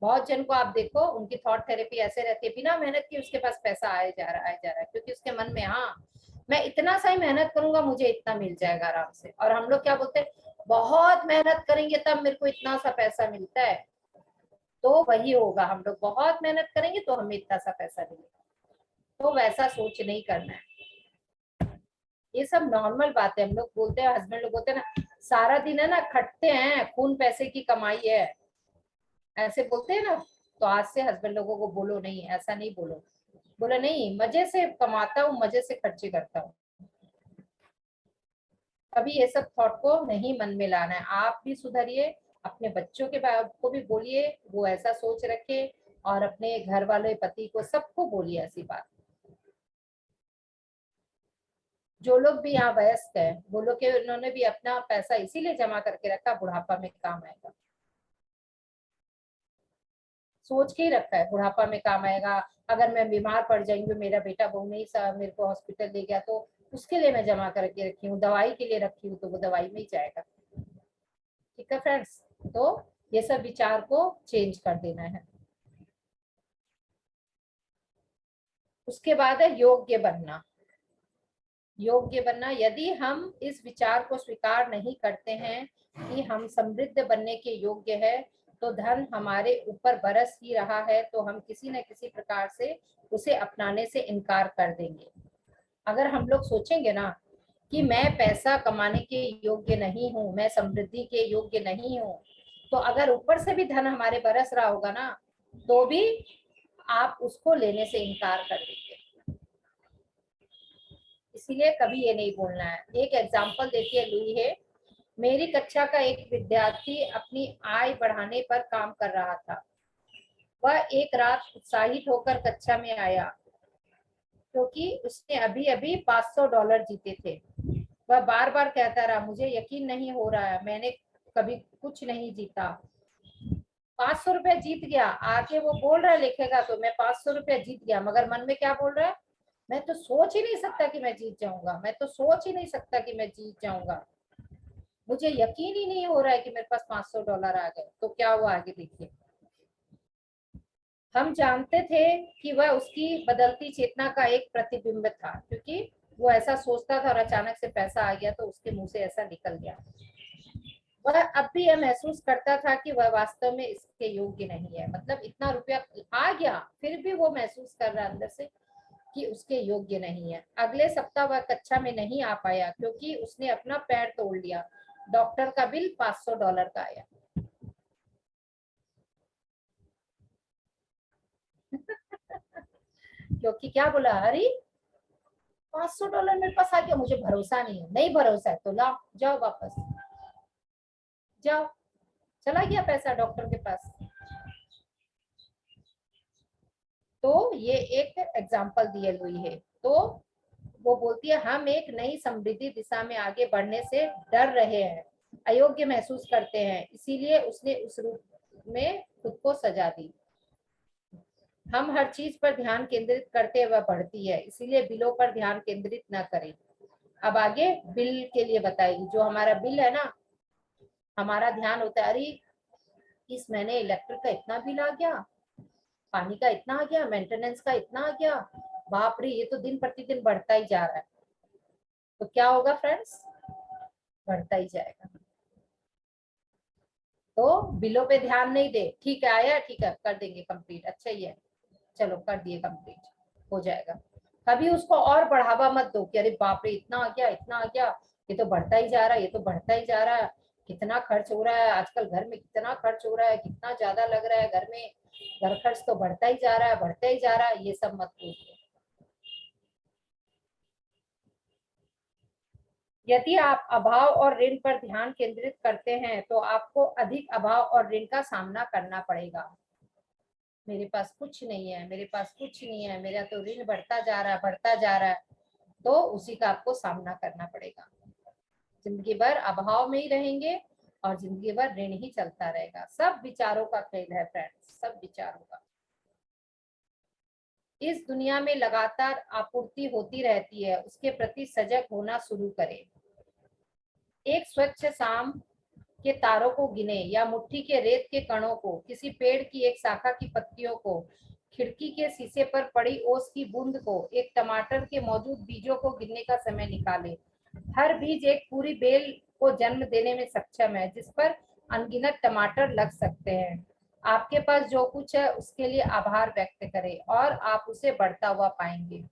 बहुत जन को आप देखो, उनकी थॉट थेरेपी ऐसे रहती है, बिना मेहनत के उसके पास पैसा आए जा रहा है, क्योंकि उसके मन में हाँ मैं इतना सा ही मेहनत करूंगा मुझे इतना मिल जाएगा आराम से। और हम लोग क्या बोलते हैं, बहुत मेहनत करेंगे तब मेरे को इतना सा पैसा मिलता है। तो वही होगा, हम लोग बहुत मेहनत करेंगे तो हमें इतना सा पैसा मिलेगा। तो वैसा सोच नहीं करना है। ये सब नॉर्मल बात है। हम लोग बोलते हैं, हस्बैंड लोग बोलते हैं ना, सारा दिन है ना खटते हैं, खून पैसे की कमाई है, ऐसे बोलते हैं ना। तो आज से हस्बैंड लोगों को बोलो नहीं, ऐसा नहीं बोलो। बोलो नहीं, मजे से कमाता हूँ, मजे से खर्चे करता हूँ। कभी ये सब थॉट को नहीं मन में लाना है। आप भी सुधरिए, अपने बच्चों के को भी बोलिए वो ऐसा सोच रखे, और अपने घर वाले पति को सबको बोलिए ऐसी बात। जो लोग भी यहाँ वयस्क है, वो लोग के उन्होंने भी अपना पैसा इसीलिए जमा करके रखा, बुढ़ापा में काम आएगा। सोच के ही रखा है बुढ़ापा में काम आएगा। अगर मैं बीमार पड़ जाएंगी, मेरा बेटा बहू नहीं मेरे को हॉस्पिटल ले गया, तो उसके लिए मैं जमा करके रखी हूँ। दवाई के लिए रखी हूँ तो वो दवाई में ही जाएगा। ठीक है फ्रेंड्स, तो ये सब विचार को चेंज कर देना है। उसके बाद है योग्य बनना। योग्य बनना, यदि हम इस विचार को स्वीकार नहीं करते हैं कि हम समृद्ध बनने के योग्य है, तो धन हमारे ऊपर बरस ही रहा है, तो हम किसी न किसी प्रकार से उसे अपनाने से इनकार कर देंगे। अगर हम लोग सोचेंगे ना कि मैं पैसा कमाने के योग्य नहीं हूँ, मैं समृद्धि के योग्य नहीं हूँ, तो अगर ऊपर से भी धन हमारे बरस रहा होगा ना, तो भी आप उसको लेने से इनकार कर देंगे। इसीलिए कभी ये नहीं बोलना है। एक एग्जाम्पल देती है लुई है। मेरी कक्षा का एक विद्यार्थी अपनी आय बढ़ाने पर काम कर रहा था। वह एक रात उत्साहित होकर कक्षा में आया, क्योंकि उसने अभी अभी $500 जीते थे। वह बार बार कहता रहा, मुझे यकीन नहीं हो रहा है, मैंने कभी कुछ नहीं जीता। ₹500 जीत गया, आगे वो बोल रहा है लिखेगा तो मैं ₹500 जीत गया, मगर मन में क्या बोल रहा है, मैं तो सोच ही नहीं सकता कि मैं जीत जाऊंगा, मैं तो सोच ही नहीं सकता कि मैं जीत जाऊंगा, मुझे यकीन ही नहीं हो रहा है कि मेरे पास $500 आ गए। तो क्या हुआ आगे देखिए। हम जानते थे कि वह उसकी बदलती चेतना का एक प्रतिबिंब था, क्योंकि वो ऐसा सोचता था और अचानक से पैसा आ गया तो उसके मुंह से ऐसा निकल गया। वह अब भी यह महसूस करता था कि वह वास्तव में इसके योग्य नहीं है। मतलब इतना रुपया आ गया फिर भी वो महसूस कर रहा अंदर से कि उसके योग्य नहीं है। अगले सप्ताह वह कक्षा में नहीं आ पाया, क्योंकि उसने अपना पैर तोड़ लिया। डॉक्टर का बिल $500 का आया। क्योंकि क्या बोला, अरे $500 मेरे पास आ गया, मुझे भरोसा नहीं है। नहीं भरोसा है तो लाओ, जाओ वापस जाओ। चला गया पैसा डॉक्टर के पास। तो ये एक एग्जाम्पल दिए हुई है। तो वो बोलती है हम एक नई समृद्धि दिशा में आगे बढ़ने से डर रहे हैं, अयोग्य महसूस करते हैं, इसीलिए उसने उस रूप में खुद को सजा दी। हम हर चीज पर ध्यान केंद्रित करते हुए बढ़ती है, इसीलिए बिलों पर ध्यान केंद्रित न करें। अब आगे बिल के लिए बताएगी। जो हमारा बिल है ना, हमारा ध्यान होता है अरे इस महीने इलेक्ट्रिक का इतना बिल आ गया, पानी का इतना आ गया, मेंटेनेंस का इतना आ गया, बाप रे ये तो दिन प्रतिदिन बढ़ता ही जा रहा है। तो क्या होगा फ्रेंड्स, बढ़ता ही जाएगा। तो बिलों पे ध्यान नहीं दे, ठीक है आया ठीक है कर देंगे कंप्लीट, अच्छा ही है, चलो कर दिए कंप्लीट, हो जाएगा। कभी उसको और बढ़ावा मत दो कि अरे बाप रे इतना आ गया इतना आ गया, ये तो बढ़ता ही जा रहा है, ये तो बढ़ता ही जा रहा है, कितना खर्च हो रहा है आजकल घर में, कितना खर्च हो रहा है, कितना ज्यादा लग रहा है घर में, घर खर्च तो बढ़ता ही जा रहा है, बढ़ता ही जा रहा है, ये सब मत बोलिए। यदि आप अभाव और ऋण पर ध्यान केंद्रित करते हैं तो आपको अधिक अभाव और ऋण का सामना करना पड़ेगा। मेरे पास कुछ नहीं है, मेरे पास कुछ नहीं है, मेरा तो ऋण बढ़ता जा रहा है बढ़ता जा रहा है, तो उसी का आपको सामना करना पड़ेगा। जिंदगी भर अभाव में ही रहेंगे और जिंदगी भर ऋण ही चलता रहेगा। सब विचारों का खेल है फ्रेंड्स, सब विचारों का। इस दुनिया में लगातार आपूर्ति होती रहती है, उसके प्रति सजग होना शुरू करें। एक स्वच्छ शाम के तारों को गिने या मुट्ठी के रेत के कणों को, किसी पेड़ की एक शाखा की पत्तियों को, खिड़की के शीशे पर पड़ी ओस की बूंद को, एक टमाटर के मौजूद बीजों को गिनने का समय निकाले। हर बीज एक पूरी बेल को जन्म देने में सक्षम है, जिस पर अनगिनत टमाटर लग सकते हैं। आपके पास जो कुछ है उसके लिए आभार व्यक्त करें और आप उसे बढ़ता हुआ पाएंगे।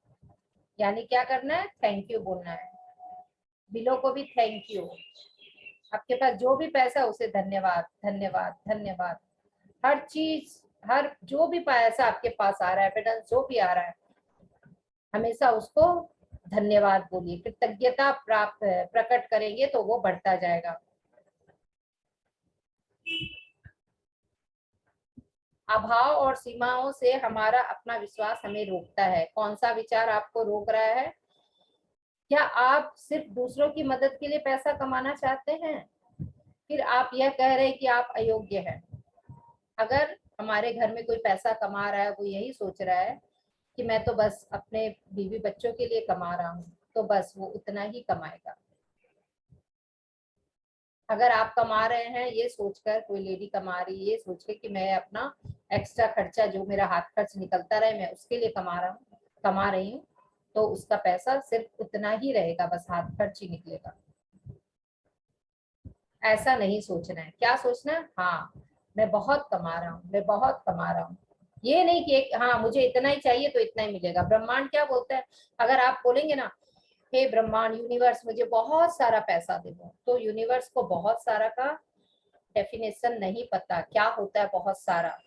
यानी क्या करना है, थैंक यू बोलना है, बिलों को भी थैंक यू। आपके पास जो भी पैसा है उसे धन्यवाद धन्यवाद धन्यवाद। हर चीज, हर जो भी पैसा आपके पास आ रहा है, एविडेंस जो भी आ रहा है, हमेशा उसको धन्यवाद बोलिए, कृतज्ञता प्राप्त प्रकट करेंगे तो वो बढ़ता जाएगा। अभाव और सीमाओं से हमारा अपना विश्वास हमें रोकता है। कौन सा विचार आपको रोक रहा है? क्या आप सिर्फ दूसरों की मदद के लिए पैसा कमाना चाहते हैं? फिर आप यह कह रहे हैं कि आप अयोग्य हैं। अगर हमारे घर में कोई पैसा कमा रहा है, वो यही सोच रहा है कि मैं तो बस अपने बीवी बच्चों के लिए कमा रहा हूँ, तो बस वो उतना ही कमाएगा। अगर आप कमा रहे हैं ये सोचकर, कोई लेडी कमा रही है ये सोच के कि मैं अपना एक्स्ट्रा खर्चा जो मेरा हाथ खर्च निकलता रहे मैं उसके लिए कमा रही हूँ, तो उसका पैसा सिर्फ उतना ही रहेगा, बस हाथ खर्च ही निकलेगा। ऐसा नहीं सोचना है। क्या सोचना है? हाँ मैं बहुत कमा रहा हूँ, मैं बहुत कमा रहा हूँ। ये नहीं कि हाँ मुझे इतना ही चाहिए तो इतना ही मिलेगा। ब्रह्मांड क्या बोलता है? अगर आप बोलेंगे ना हे ब्रह्मांड यूनिवर्स मुझे बहुत सारा पैसा दे दो, तो यूनिवर्स को बहुत सारा का डेफिनेशन नहीं पता, क्या होता है बहुत सारा,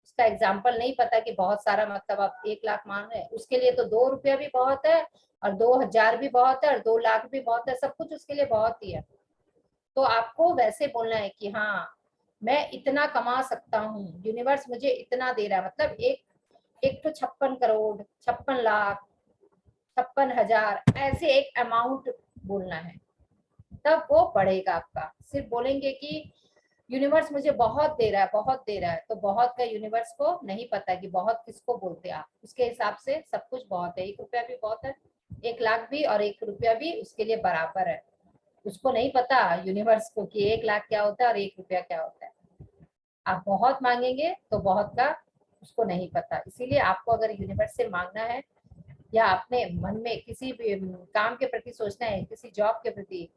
उसका एग्जाम्पल नहीं पता कि बहुत सारा मतलब आप 1 लाख मांग रहे हैं, उसके लिए तो 2 रुपया भी बहुत है और 2 हजार भी बहुत है और 2 लाख भी बहुत है, सब कुछ उसके लिए बहुत ही है। तो आपको वैसे बोलना है कि हाँ मैं इतना कमा सकता हूँ, यूनिवर्स मुझे इतना दे रहा है, मतलब एक एक तो 56 करोड़, 56 लाख, 56 हजार, ऐसे एक अमाउंट बोलना है, तब वो बढ़ेगा आपका। सिर्फ बोलेंगे कि यूनिवर्स मुझे बहुत दे रहा है बहुत दे रहा है, तो बहुत का यूनिवर्स को नहीं पता कि बहुत किसको बोलते हैं आप, उसके हिसाब से सब कुछ बहुत है। 1 रुपया भी बहुत है, 1 लाख भी और 1 रुपया भी उसके लिए बराबर है। उसको नहीं पता यूनिवर्स को कि 1 लाख क्या होता है और 1 रुपया क्या होता है। आप बहुत मांगेंगे तो बहुत का उसको नहीं पता। इसीलिए आपको अगर यूनिवर्स से मांगना है या अपने मन में किसी भी काम के प्रति सोचना है, किसी जॉब के प्रति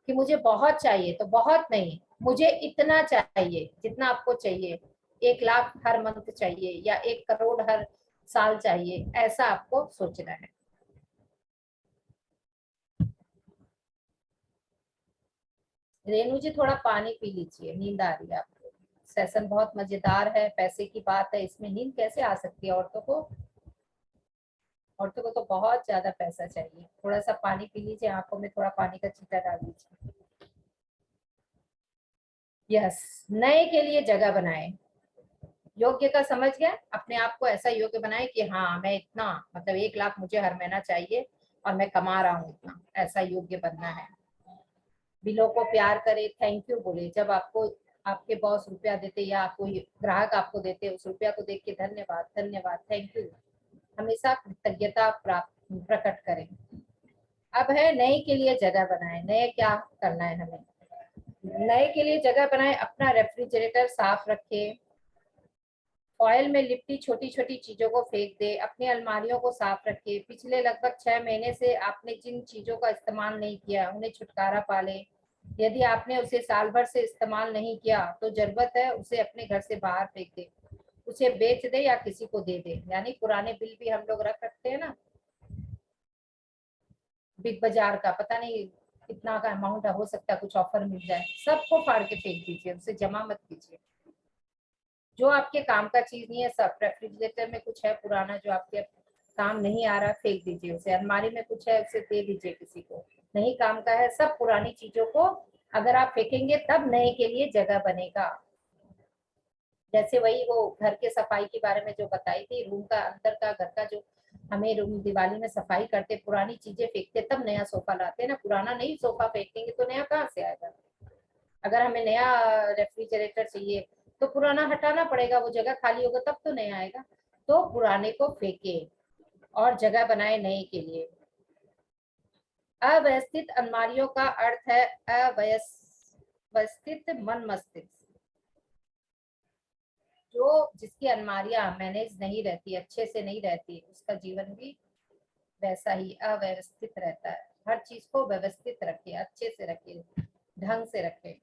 कि मुझे बहुत चाहिए, तो बहुत नहीं, मुझे इतना चाहिए जितना आपको चाहिए, 1 लाख हर मंथ चाहिए या 1 करोड़ हर साल चाहिए, ऐसा आपको सोचना है। रेणु जी थोड़ा पानी पी लीजिए, नींद आ रही है आपको। सेशन बहुत मजेदार है, पैसे की बात है, इसमें नींद कैसे आ सकती है औरतों को? औरतों को तो बहुत ज्यादा पैसा चाहिए। थोड़ा सा पानी पी लीजिए, आंखों में थोड़ा पानी का छींटा डाल लीजिए। यस, नए के लिए जगह बनाए। योग्य का समझ गया, अपने आप को ऐसा योग्य बनाए कि हाँ मैं इतना, मतलब 1 लाख मुझे हर महीना चाहिए और मैं कमा रहा हूँ इतना, ऐसा योग्य बनना है। बिलों को प्यार करे, थैंक यू बोले। जब आपको आपके बॉस रुपया देते या कोई ग्राहक आपको देते, उस रुपया को देख के धन्यवाद धन्यवाद, थैंक यू, हमेशा कृतज्ञता प्राप्त प्रकट करें। अब है नए के लिए जगह बनाए। नए क्या करना है हमें? नए के लिए जगह बनाए, अपना रेफ्रिजरेटर साफ रखे, फॉयल में लिपटी छोटी छोटी चीजों को फेंक दे, अपनी अलमारियों को साफ रखे, पिछले लगभग 6 महीने से आपने जिन चीजों का इस्तेमाल नहीं किया उन्हें छुटकारा पाले। यदि आपने उसे साल भर से इस्तेमाल नहीं किया तो जरूरत है उसे अपने घर से बाहर फेंक दे, उसे बेच दे या किसी को दे दे। यानी पुराने बिल भी हम लोग रख रखते हैं ना, बिग बाजार का पता नहीं कितना का अमाउंट हो सकता है, कुछ ऑफर मिल जाए, सबको फाड़ के फेंक दीजिए, उसे जमा मत कीजिए। जो आपके काम का चीज नहीं है सब, रेफ्रिजरेटर में कुछ है पुराना जो आपके काम नहीं आ रहा, फेंक दीजिए उसे। अलमारी में कुछ है उसे दे दीजिए किसी को, नहीं काम का है। सब पुरानी चीजों को अगर आप फेंकेंगे तब नए के लिए जगह बनेगा। जैसे वही वो घर के सफाई के बारे में जो बताई थी, रूम का अंदर का घर का जो हमें रूम दिवाली में सफाई करते, पुरानी चीजें फेंकते तब नया सोफा लाते हैं ना, पुराना नहीं सोफा फेंकेंगे तो नया कहाँ से आएगा। अगर हमें नया रेफ्रिजरेटर चाहिए तो पुराना हटाना पड़ेगा, वो जगह खाली होगा तब तो नया आएगा। तो पुराने को फेंके और जगह बनाए नए के लिए। अव्यवस्थित अलमारियों का अर्थ है अव्यवस्थित मन मस्तिष्क। जो जिसकी अलमारियां मैनेज नहीं रहती, अच्छे से नहीं रहती, उसका जीवन भी वैसा ही अव्यवस्थित रहता है। हर चीज को व्यवस्थित रखे, अच्छे से रखे, ढंग से रखे।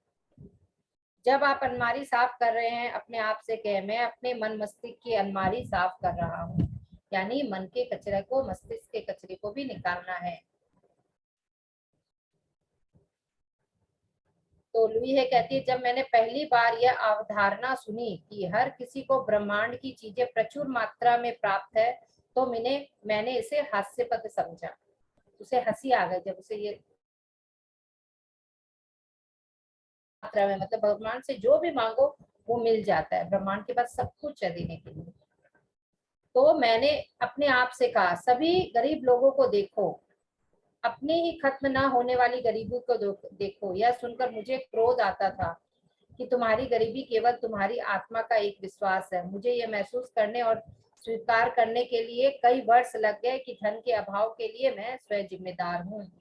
जब आप अलमारी साफ कर रहे हैं अपने आप से कहें, मैं अपने मन मस्तिष्क की अलमारी साफ कर रहा हूँ। यानी मन के कचरे को, मस्तिष्क के कचरे को भी निकालना है। तो लुई है कहती है, जब मैंने पहली बार यह अवधारणा सुनी कि हर किसी को ब्रह्मांड की चीजें प्रचुर मात्रा में प्राप्त है, तो मैंने इसे हास्यपद समझा। उसे हंसी आ गई जब उसे ये मात्रा में, मतलब ब्रह्मांड से जो भी मांगो वो मिल जाता है, ब्रह्मांड के पास सब कुछ है देने के लिए। तो मैंने अपने आप से कहा, सभी गरीब लोगों को देखो, अपने ही खत्म ना होने वाली गरीबी को देखो। यह सुनकर मुझे क्रोध आता था कि तुम्हारी गरीबी केवल तुम्हारी आत्मा का एक विश्वास है। मुझे यह महसूस करने और स्वीकार करने के लिए कई वर्ष लग गए कि धन के अभाव के लिए मैं स्वयं जिम्मेदार हूँ।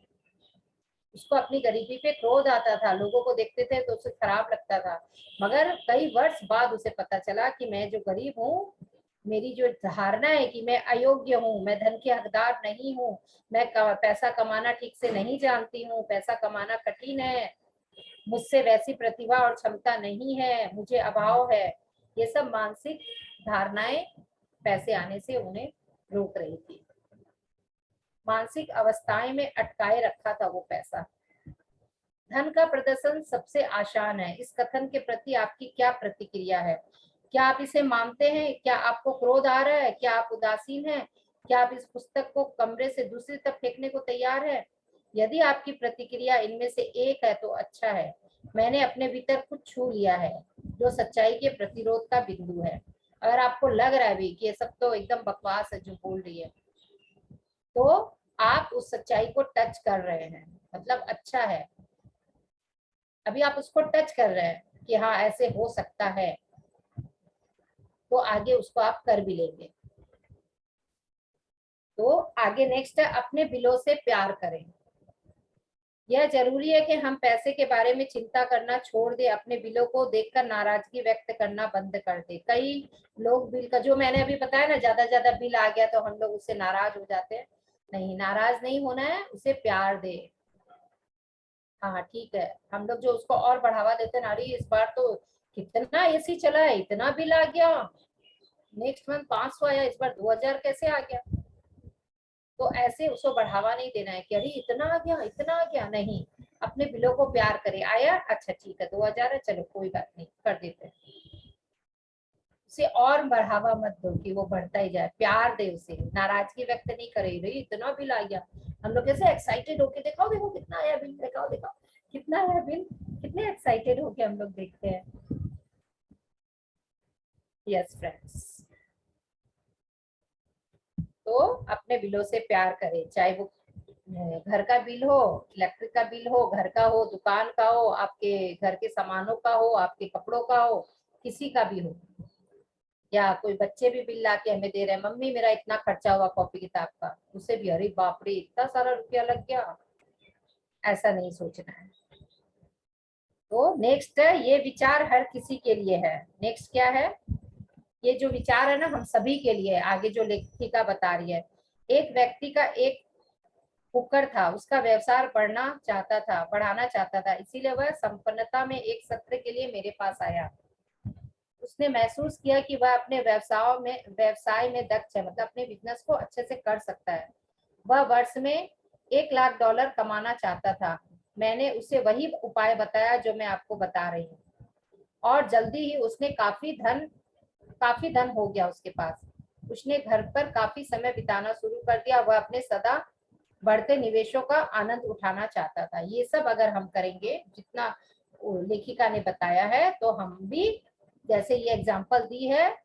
उसको अपनी गरीबी पे क्रोध आता था, लोगों को देखते थे तो उसे खराब लगता था, मगर कई वर्ष बाद उसे पता चला कि मैं जो गरीब हूँ, मेरी जो धारणा है कि मैं अयोग्य हूँ, मैं धन की हकदार नहीं हूँ, मैं पैसा कमाना ठीक से नहीं जानती हूँ, पैसा कमाना कठिन है, मुझसे वैसी प्रतिभा और क्षमता नहीं है, मुझे अभाव है। ये सब मानसिक धारणाएं पैसे आने से उन्हें रोक रही थी। मानसिक अवस्थाएं में अटकाए रखा था वो पैसा। धन का प्रदर्शन सबसे आसान है। इस कथन के प्रति आपकी क्या प्रतिक्रिया है? क्या आप इसे मानते हैं? क्या आपको क्रोध आ रहा है? क्या आप उदासीन हैं? क्या आप इस पुस्तक को कमरे से दूसरी तरफ फेंकने को तैयार है? यदि आपकी प्रतिक्रिया इनमें से एक है तो अच्छा है, मैंने अपने भीतर कुछ छू लिया है जो सच्चाई के प्रतिरोध का बिंदु है। अगर आपको लग रहा है भी कि ये सब तो एकदम बकवास है जो बोल रही है, तो आप उस सच्चाई को टच कर रहे हैं, मतलब अच्छा है, अभी आप उसको टच कर रहे हैं कि हाँ ऐसे हो सकता है, तो आगे उसको आप कर भी लेंगे। तो आगे नेक्स्ट है, अपने बिलों से प्यार करें। यह जरूरी है कि हम पैसे के बारे में चिंता करना छोड़ दें, अपने बिलों को देखकर नाराजगी व्यक्त करना बंद कर दें। कई लोग बिल का, जो मैंने अभी बताया ना, ज्यादा बिल आ गया तो हम लोग उससे नाराज हो जाते हैं। नहीं, नाराज नहीं होना है, उसे प्यार दे। हाँ ठीक है, हम लोग जो उसको और बढ़ावा देते हैं, अरे इस बार तो कितना एसी चला है, इतना बिल आ गया, नेक्स्ट मंथ 500 आया, इस बार 2000 कैसे आ गया। तो ऐसे उसको बढ़ावा नहीं देना है कि अरे इतना आ गया, इतना आ गया, नहीं। अपने बिलों को प्यार करे, आया अच्छा ठीक है 2000 है, चलो कोई बात नहीं कर देते हैं। उसे और बढ़ावा मत दो कि वो बढ़ता ही जाए, प्यार दे उसे, नाराजगी व्यक्त नहीं करे, रही इतना बिल आ गया। हम लोग कैसे एक्साइटेड होके, दिखाओ देखो कितना आया बिल, दिखाओ दिखाओ कितना आया बिल, कितने एक्साइटेड होके हम लोग देखते हैं। यस फ्रेंड्स, तो अपने बिलों से प्यार करें, चाहे वो घर का बिल हो, इलेक्ट्रिक का बिल हो, घर का हो, दुकान का हो, आपके घर के सामानों का हो, आपके कपड़ों का हो, किसी का भी हो, या कोई बच्चे भी बिल ला के हमें दे रहे हैं, मम्मी मेरा इतना खर्चा हुआ कॉपी किताब का, उसे भी अरे बाप रे इतना सारा रुपया लग गया, ऐसा नहीं सोचना है। तो नेक्स्ट ये विचार हर किसी के लिए है। नेक्स्ट क्या है, ये जो विचार है ना हम सभी के लिए है। आगे जो लेखिका बता रही है, एक व्यक्ति का एक कुकर था, उसका व्यवसाय बढ़ाना चाहता था, इसीलिए वह संपन्नता में एक सत्र के लिए मेरे पास आया। उसने महसूस किया कि वह अपने व्यवसाय में दक्ष है, मतलब अपने बिजनेस को अच्छे से कर सकता है। वह वर्ष में $1,00,000 कमाना चाहता था। मैंने उसे वही उपाय बताया जो मैं आपको बता रही हूँ, और जल्दी ही उसने काफी धन हो गया उसके पास। उसने घर पर काफी समय बिताना शुरू कर दिया। वह अपने सदा बढ़ते निवेशों का आनंद उठाना चाहता था। ये सब अगर हम करेंगे जितना लेखिका ने बताया है, तो हम भी जैसे ये एग्जांपल दी है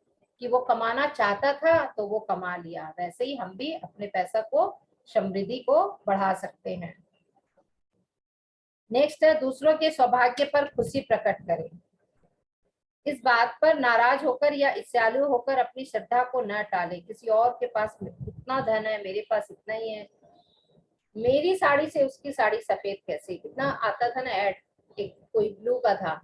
कि वो कमाना चाहता था तो वो कमा लिया, वैसे ही हम भी अपने पैसा को, समृद्धि को बढ़ा सकते हैं। नेक्स्ट है, दूसरों के सौभाग्य पर खुशी प्रकट करें। इस बात पर नाराज होकर या ईर्ष्यालु होकर अपनी श्रद्धा को न टाले। किसी और के पास इतना धन है, मेरे पास इतना ही है, मेरी साड़ी से उसकी साड़ी सफेद कैसे, कितना आता था ना ऐड, एक कोई ब्लू का था,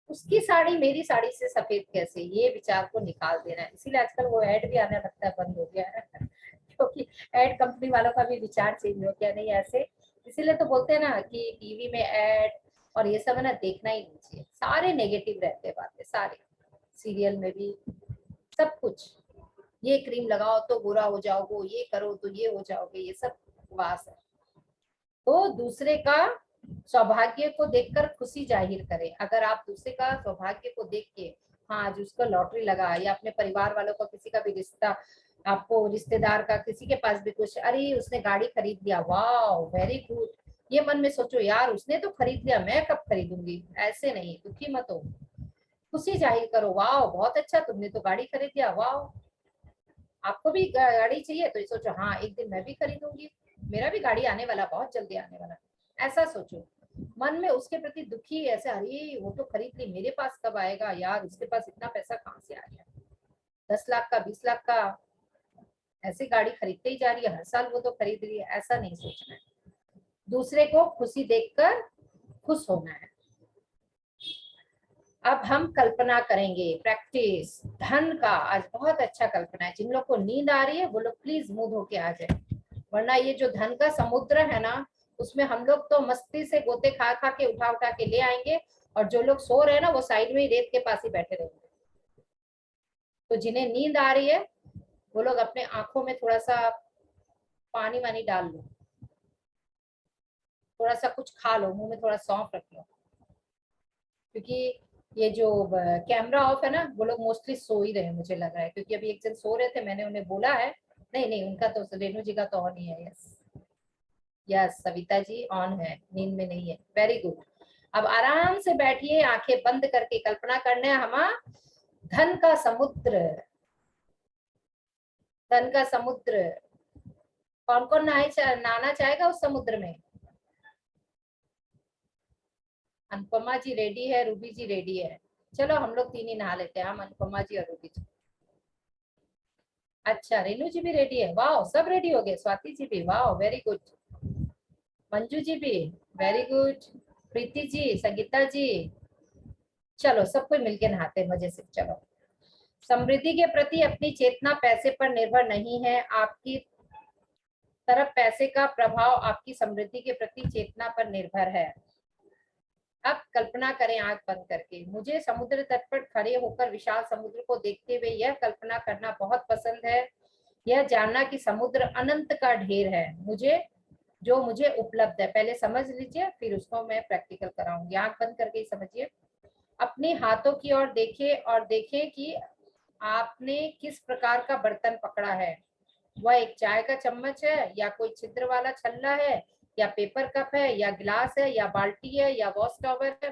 उसकी साड़ी मेरी साड़ी से सफेद कैसे, ये विचार को निकाल देना है। इसीलिए आजकल वो ऐड भी आने लगता है, बंद हो गया है क्योंकि ऐड कंपनी वालों का भी विचार चेंज हो गया, नहीं ऐसे। इसीलिए तो बोलते हैं ना कि टीवी में ऐड और ये सब है ना, देखना ही नहीं चाहिए, सारे नेगेटिव रहते हैं बातें, सारे सीरियल में भी सब कुछ, ये क्रीम लगाओ तो बुरा हो जाओगे, ये करो तो ये हो जाओगे, ये सब बकवास है। तो दूसरे का सौभाग्य को देखकर खुशी जाहिर करें। अगर आप दूसरे का सौभाग्य को देख के, हाँ आज उसका लॉटरी लगा, या अपने परिवार वालों का किसी का भी रिश्ता, आपको रिश्तेदार का किसी के पास भी कुछ, अरे उसने गाड़ी खरीद लिया, वाह वेरी गुड, ये मन में सोचो यार उसने तो खरीद लिया, मैं कब खरीदूंगी, ऐसे नहीं, दुखी मत हो, खुशी जाहिर करो, वाह बहुत अच्छा तुमने तो गाड़ी खरीद लिया, वाह आपको भी गाड़ी चाहिए तो सोचो हाँ एक दिन मैं भी खरीदूंगी, मेरा भी गाड़ी आने वाला, बहुत जल्दी आने वाला, ऐसा सोचो। मन में उसके प्रति दुखी ऐसे, अरे वो तो खरीद ली, मेरे पास कब आएगा यार, उसके पास इतना पैसा कहाँ से आ गया, 10 लाख का 20 लाख का, ऐसी गाड़ी खरीदते ही जा रही है हर साल, वो तो खरीद रही है, ऐसा नहीं सोचना है। दूसरे को खुशी देखकर खुश होना है। अब हम कल्पना करेंगे, प्रैक्टिस धन का। आज बहुत अच्छा कल्पना है, जिन लोग को नींद आ रही है वो लोग प्लीज मुंह धो के आ जाए, वरना ये जो धन का समुद्र है ना, उसमें हम लोग तो मस्ती से गोते खा खा के उठा उठा के ले आएंगे, और जो लोग सो रहे हैं ना वो साइड में ही रेत के पास ही बैठे रहेंगे। तो जिन्हें नींद आ रही है वो लोग अपने आंखों में थोड़ा सा पानी वानी डाल लो, थोड़ा सा कुछ खा लो, मुंह में थोड़ा सौंफ रख लो, क्योंकि ये जो कैमरा ऑफ है ना, वो लोग मोस्टली सो ही रहे हैं मुझे लग रहा है, क्योंकि अभी एक जन सो रहे थे, मैंने उन्हें बोला है, नहीं नहीं उनका तो, रेणु जी का तो ऑन ही है, yes yes Savita ji on है, नींद में नहीं है, वेरी गुड। अब आराम से बैठिए, आंखें बंद करके कल्पना करना है हमारा धन का समुद्र, धन का समुद्र। कौन कौन नहाना चाहेगा उस समुद्र में? अनुपमा जी रेडी है, रूबी जी रेडी है, चलो हम लोग तीन ही नहा लेते हैं, हम अनुपमा जी और रूबी जी। अच्छा रेनू जी भी रेडी है, वाह सब रेडी हो गए, स्वाति जी भी, वाह वेरी गुड, मंजू जी भी वेरी गुड, प्रीति जी, संगीता जी, चलो सब कोई मिलके नहाते हैं मजे से। चलो, समृद्धि के प्रति अपनी चेतना पैसे पर निर्भर नहीं है, आपकी तरफ पैसे का प्रभाव आपकी समृद्धि के प्रति चेतना पर निर्भर है। अब कल्पना करें आंख बंद करके, मुझे समुद्र तट पर खड़े होकर विशाल समुद्र को देखते हुए यह कल्पना करना बहुत पसंद है, यह जानना कि समुद्र अनंत का ढेर है, मुझे उपलब्ध है। पहले समझ लीजिए फिर उसको मैं प्रैक्टिकल कराऊंगी, आंख बंद करके ही समझिए। अपने हाथों की ओर देखिए और देखें कि आपने किस प्रकार का बर्तन पकड़ा है, वह एक चाय का चम्मच है, या कोई छिद्र वाला छल्ला है, या पेपर कप है, या गिलास है, या बाल्टी है, या वॉश टॉवर है।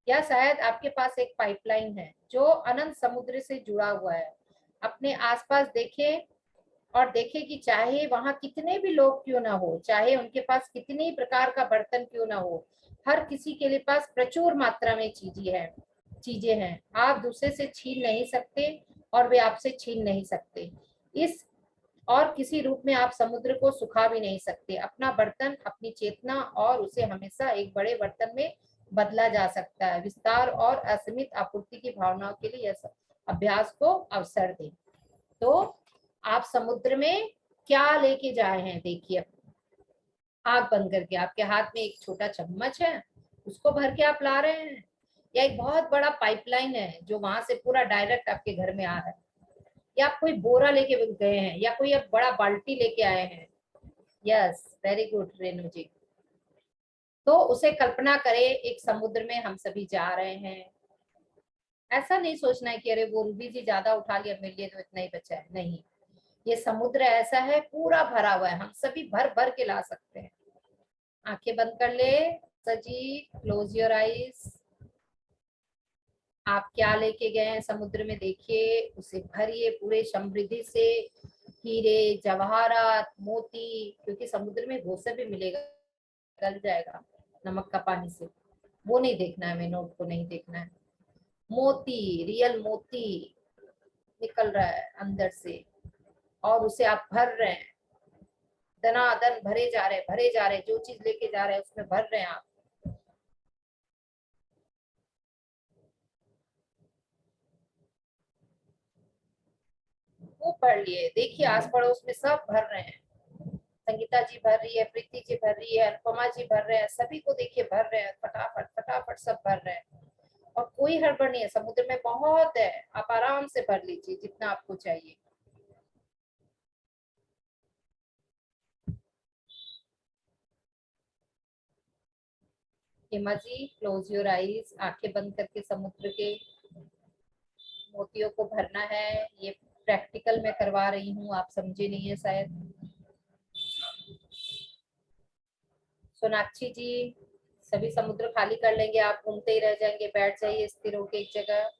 या शायद आपके पास एक पाइपलाइन है जो अनंत समुद्र से जुड़ा हुआ है। अपने आसपास देखें और देखें कि चाहे वहां कितने भी लोग क्यों ना हो, चाहे उनके पास कितनी प्रकार का बर्तन क्यों ना हो, हर किसी के लिए पास प्रचुर मात्रा में चीजें हैं। आप दूसरे से छीन नहीं सकते और वे आपसे छीन नहीं सकते। इस और किसी रूप में आप समुद्र को सुखा भी नहीं सकते। अपना बर्तन, अपनी चेतना, और उसे हमेशा एक बड़े बर्तन में बदला जा सकता है। विस्तार और असीमित आपूर्ति की भावनाओं के लिए यह अभ्यास को अवसर दें। तो आप समुद्र में क्या लेके जाए हैं, देखिए। आग बंद करके आपके हाथ में एक छोटा चम्मच है, उसको भर के आप ला रहे हैं, या एक बहुत बड़ा पाइपलाइन है जो वहां से पूरा डायरेक्ट आपके घर में आ रहा है, या आप कोई बोरा लेके गए हैं, या कोई एक बड़ा बाल्टी लेके आए हैं। यस, वेरी गुड रेणु जी। तो उसे कल्पना करें, एक समुद्र में हम सभी जा रहे हैं। ऐसा नहीं सोचना है कि अरे वो रूबी जी ज्यादा उठा लिया, मेरे लिए तो इतना ही बचा है। नहीं, ये समुद्र ऐसा है, पूरा भरा हुआ है, हम सभी भर भर के ला सकते हैं। आंखें बंद कर ले सजी, क्लोज योर आईज। आप क्या लेके गए हैं समुद्र में, देखिए, उसे भरिए पूरे समृद्धि से। हीरे, जवाहरात, मोती, क्योंकि समुद्र में घोंसे भी मिलेगा, गल जाएगा नमक का पानी से, वो नहीं देखना है, हमें नोट को नहीं देखना है। मोती, रियल मोती निकल रहा है अंदर से, और उसे आप भर रहे हैं, दनादन भरे जा रहे, भरे जा रहे, जो चीज लेके जा रहे हैं उसमें भर रहे हैं आप। वो पढ़ लिए, देखिए आस पड़ोस में सब भर रहे हैं। संगीता जी भर रही है, प्रीति जी भर रही है, अनुपमा जी भर रहे हैं, सभी को देखिए भर रहे हैं, फटाफट फटाफट सब भर रहे हैं। और कोई हड़बड़ नहीं है, समुद्र में बहुत है, आप आराम से भर लीजिए जितना आपको चाहिए। Hema ji, close your eyes, आंखें बंद करके समुद्र के मोतियों को भरना है। ये प्रैक्टिकल में करवा रही हूँ, आप समझे नहीं है शायद। सोनाक्षी जी, सभी समुद्र खाली कर लेंगे, आप घूमते ही रह जाएंगे, बैठ जाइए स्थिर होके एक जगह,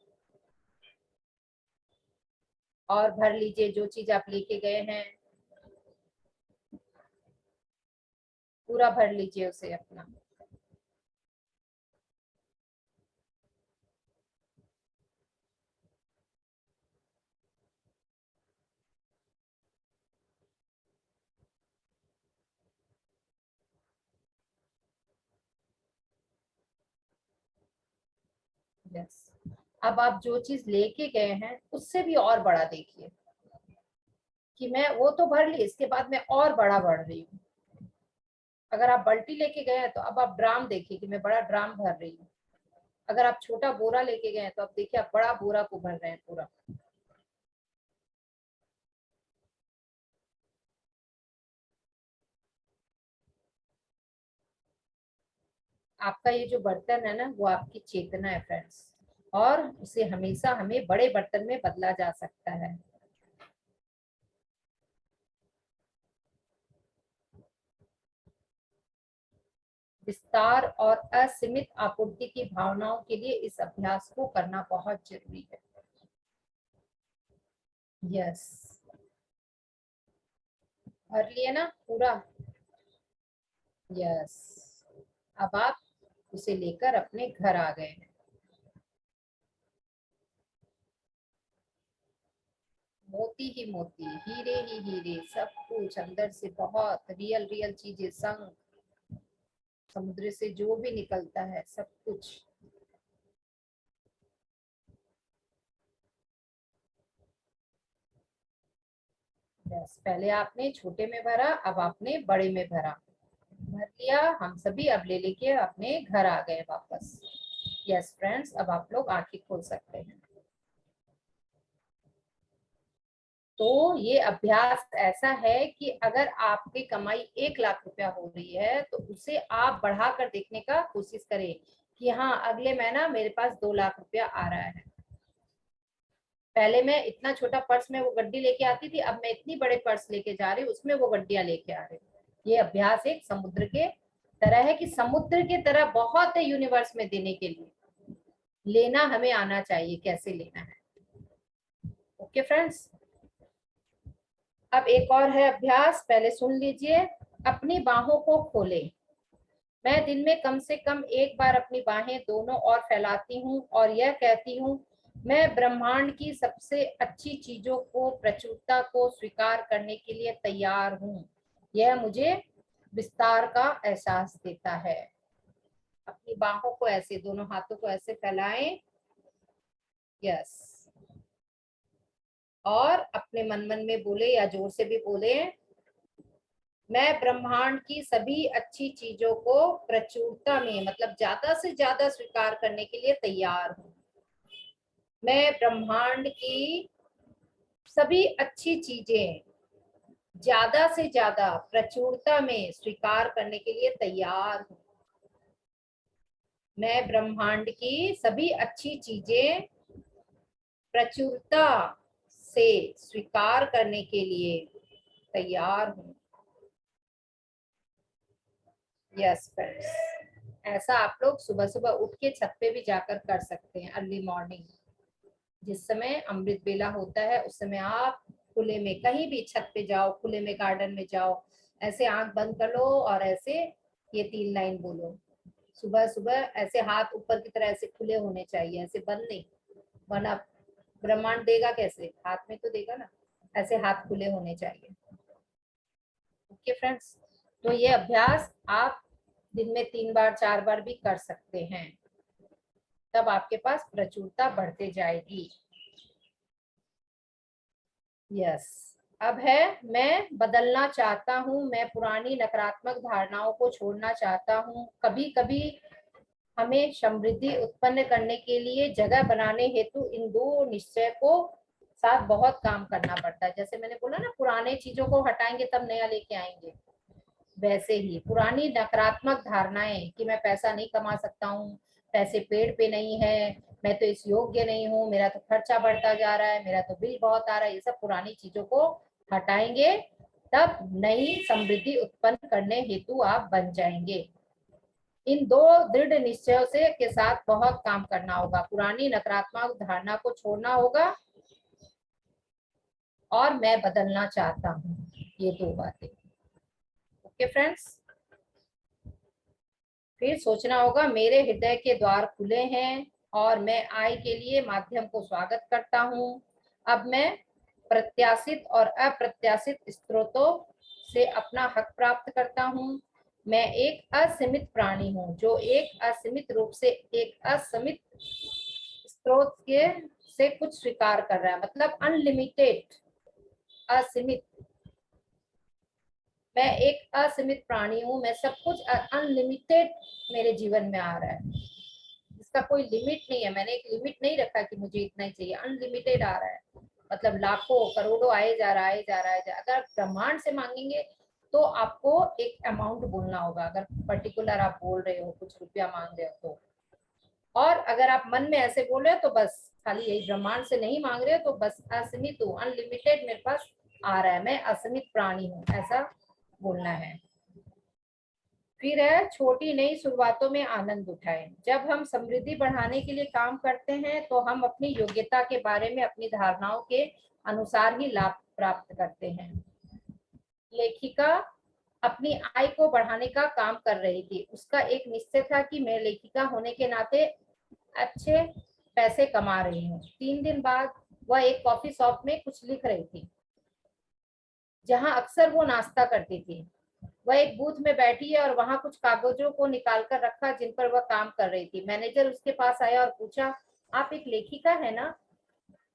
और भर लीजिए जो चीज आप लेके गए हैं, पूरा भर लीजिए उसे अपना। यस, अब आप जो चीज लेके गए हैं उससे भी और बड़ा देखिए, कि मैं वो तो भर ली, इसके बाद मैं और बड़ा बढ़ रही हूँ। अगर आप बाल्टी लेके गए हैं तो अब आप ड्राम देखिए कि मैं बड़ा ड्राम भर रही हूँ। अगर आप छोटा बोरा लेके गए हैं तो अब देखिए आप बड़ा बोरा को भर रहे हैं पूरा। आपका ये जो बर्तन है ना, वो आपकी चेतना है फ्रेंड्स, और उसे हमेशा हमें बड़े बर्तन में बदला जा सकता है। विस्तार और असीमित आपूर्ति की भावनाओं के लिए इस अभ्यास को करना बहुत जरूरी है। यस, भर लिए ना पूरा। यस, अब आप उसे लेकर अपने घर आ गए हैं। मोती ही मोती, हीरे ही हीरे, सब कुछ अंदर से बहुत रियल रियल चीजें, संग समुद्र से जो भी निकलता है सब कुछ। बस, पहले आपने छोटे में भरा, अब आपने बड़े में भरा, भर लिया, हम सभी अब ले लेके अपने घर आ गए वापस। यस फ्रेंड्स, अब आप लोग आंखें खोल सकते हैं। तो ये अभ्यास ऐसा है कि अगर आपकी कमाई 1 लाख रुपया हो रही है तो उसे आप बढ़ाकर देखने का कोशिश करें कि हाँ, अगले महीना मेरे पास 2 लाख रुपया आ रहा है। पहले मैं इतना छोटा पर्स में वो गड्डी लेके आती थी, अब मैं इतनी बड़े पर्स लेके जा रही हूँ, उसमें वो गड्डियां लेके आ रही हूँ। ये अभ्यास एक समुद्र के तरह है, कि समुद्र के तरह बहुत है यूनिवर्स में देने के लिए। लेना हमें आना चाहिए, कैसे लेना है। ओके फ्रेंड्स, अब एक और है अभ्यास, पहले सुन लीजिए। अपनी बाहों को खोलें। मैं दिन में कम से कम एक बार अपनी बाहें दोनों ओर फैलाती हूँ और यह कहती हूँ, मैं ब्रह्मांड की सबसे अच्छी चीजों को, प्रचुरता को स्वीकार करने के लिए तैयार हूँ। यह मुझे विस्तार का एहसास देता है। अपनी बाहों को ऐसे, दोनों हाथों को ऐसे फैलाएं। यस। और अपने मन मन में बोले या जोर से भी बोले, मैं ब्रह्मांड की सभी अच्छी चीजों को प्रचुरता में, मतलब ज्यादा से ज्यादा स्वीकार करने के लिए तैयार हूँ। मैं ब्रह्मांड की सभी अच्छी चीजें ज्यादा से ज्यादा प्रचुरता में स्वीकार करने के लिए तैयार हूँ। मैं ब्रह्मांड की सभी अच्छी चीजें प्रचुरता से स्वीकार करने के लिए तैयार हूँ। यस फ्रेंड्स, ऐसा आप लोग सुबह सुबह उठ के छत पे भी जाकर कर सकते हैं। अर्ली मॉर्निंग जिस समय अमृत बेला होता है, उस समय आप खुले में कहीं भी छत पे जाओ, खुले में गार्डन में जाओ, ऐसे आंख बंद कर लो और ऐसे ये 3 लाइन बोलो। सुबह सुबह ऐसे हाथ ऊपर की तरह ऐसे खुले होने चाहिए, ऐसे बंद नहीं, वरना ब्रह्मांड देगा कैसे, हाथ में तो देगा ना। ऐसे हाथ खुले होने चाहिए। ओके फ्रेंड्स, तो ये अभ्यास आप दिन में 3 बार 4 बार भी कर सकते हैं, तब आपके पास प्रचुरता बढ़ते जाएगी। यस। अब है, मैं बदलना चाहता हूँ। मैं पुरानी नकारात्मक धारणाओं को छोड़ना चाहता हूँ। कभी कभी हमें समृद्धि उत्पन्न करने के लिए जगह बनाने हेतु इन दो निश्चय को साथ बहुत काम करना पड़ता है। जैसे मैंने बोला ना, पुराने चीजों को हटाएंगे तब नया लेके आएंगे, वैसे ही पुरानी नकारात्मक धारणाएं कि मैं पैसा नहीं कमा सकता हूँ, पैसे पेड़ पे नहीं है, मैं तो इस योग्य नहीं हूँ, मेरा तो खर्चा बढ़ता जा रहा है, मेरा तो बिल बहुत आ रहा है, ये सब पुरानी चीजों को हटाएंगे तब नई समृद्धि उत्पन्न करने हेतु आप बन जाएंगे। इन दो दृढ़ निश्चयों से के साथ बहुत काम करना होगा। पुरानी नकारात्मक धारणा को छोड़ना होगा और मैं बदलना चाहता हूँ, ये दो बातें। ओके फ्रेंड्स, फिर सोचना होगा, मेरे हृदय के द्वार खुले हैं और मैं आय के लिए माध्यम को स्वागत करता हूँ। अब मैं प्रत्याशित और अप्रत्याशित स्रोतों से अपना हक प्राप्त करता हूँ। मैं एक असीमित प्राणी हूँ जो एक असीमित रूप से एक असीमित स्रोत के से कुछ स्वीकार कर रहा है, मतलब अनलिमिटेड, असीमित। मैं एक असीमित प्राणी हूँ, मैं सब कुछ अनलिमिटेड मेरे जीवन में आ रहा है, इसका कोई लिमिट नहीं है। मैंने एक लिमिट नहीं रखा कि मुझे इतना ही चाहिए, अनलिमिटेड आ रहा है, मतलब लाखों करोड़ों आए जा रहा है, जा रहा है। अगर ब्रह्मांड से मांगेंगे तो आपको एक अमाउंट बोलना होगा, अगर पर्टिकुलर आप बोल रहे हो, कुछ रुपया मांग रहे हो तो। और अगर आप मन में ऐसे बोल रहे हो तो बस खाली यही, ब्रह्मांड से नहीं मांग रहे हो तो बस असीमित हूँ, अनलिमिटेड मेरे पास आ रहा है, मैं असीमित प्राणी हूँ, ऐसा बोलना है। फिर है, छोटी नई शुरुआतों में आनंद उठाएं। जब हम समृद्धि बढ़ाने के लिए काम करते हैं तो हम अपनी योग्यता के बारे में अपनी धारणाओं के अनुसार ही लाभ प्राप्त करते हैं। लेखिका अपनी आय को बढ़ाने का काम कर रही थी। उसका एक निश्चय था कि मैं लेखिका होने के नाते अच्छे पैसे कमा रही हूँ। 3 दिन बाद वह एक कॉफी शॉप में कुछ लिख रही थी जहां अक्सर वो नाश्ता करती थी। वह एक बूथ में बैठी है और वहां कुछ कागजों को निकाल कर रखा जिन पर वह काम कर रही थी। मैनेजर उसके पास आया और पूछा, आप एक लेखिका है ना,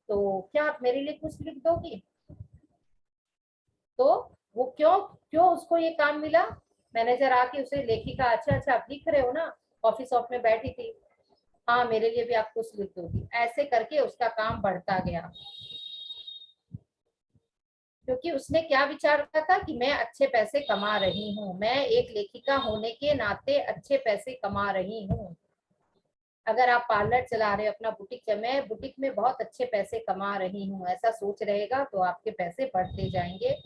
तो क्या आप मेरे लिए कुछ लिख दोगी? तो वो क्यों क्यों उसको ये काम मिला? मैनेजर आके उसे लेखिका, अच्छा अच्छा आप लिख रहे हो ना, कॉफी शॉप में बैठी थी, हाँ मेरे लिए भी आप कुछ लिख दोगी। ऐसे करके उसका काम बढ़ता गया, क्योंकि उसने क्या विचार रखा था कि मैं अच्छे पैसे कमा रही हूँ, मैं एक लेखिका होने के नाते अच्छे पैसे कमा रही हूँ। अगर आप पार्लर चला रहे हो, अपना बुटीक, मैं बुटीक में बहुत अच्छे पैसे कमा रही हूँ, ऐसा सोच रहेगा तो आपके पैसे बढ़ते जाएंगे।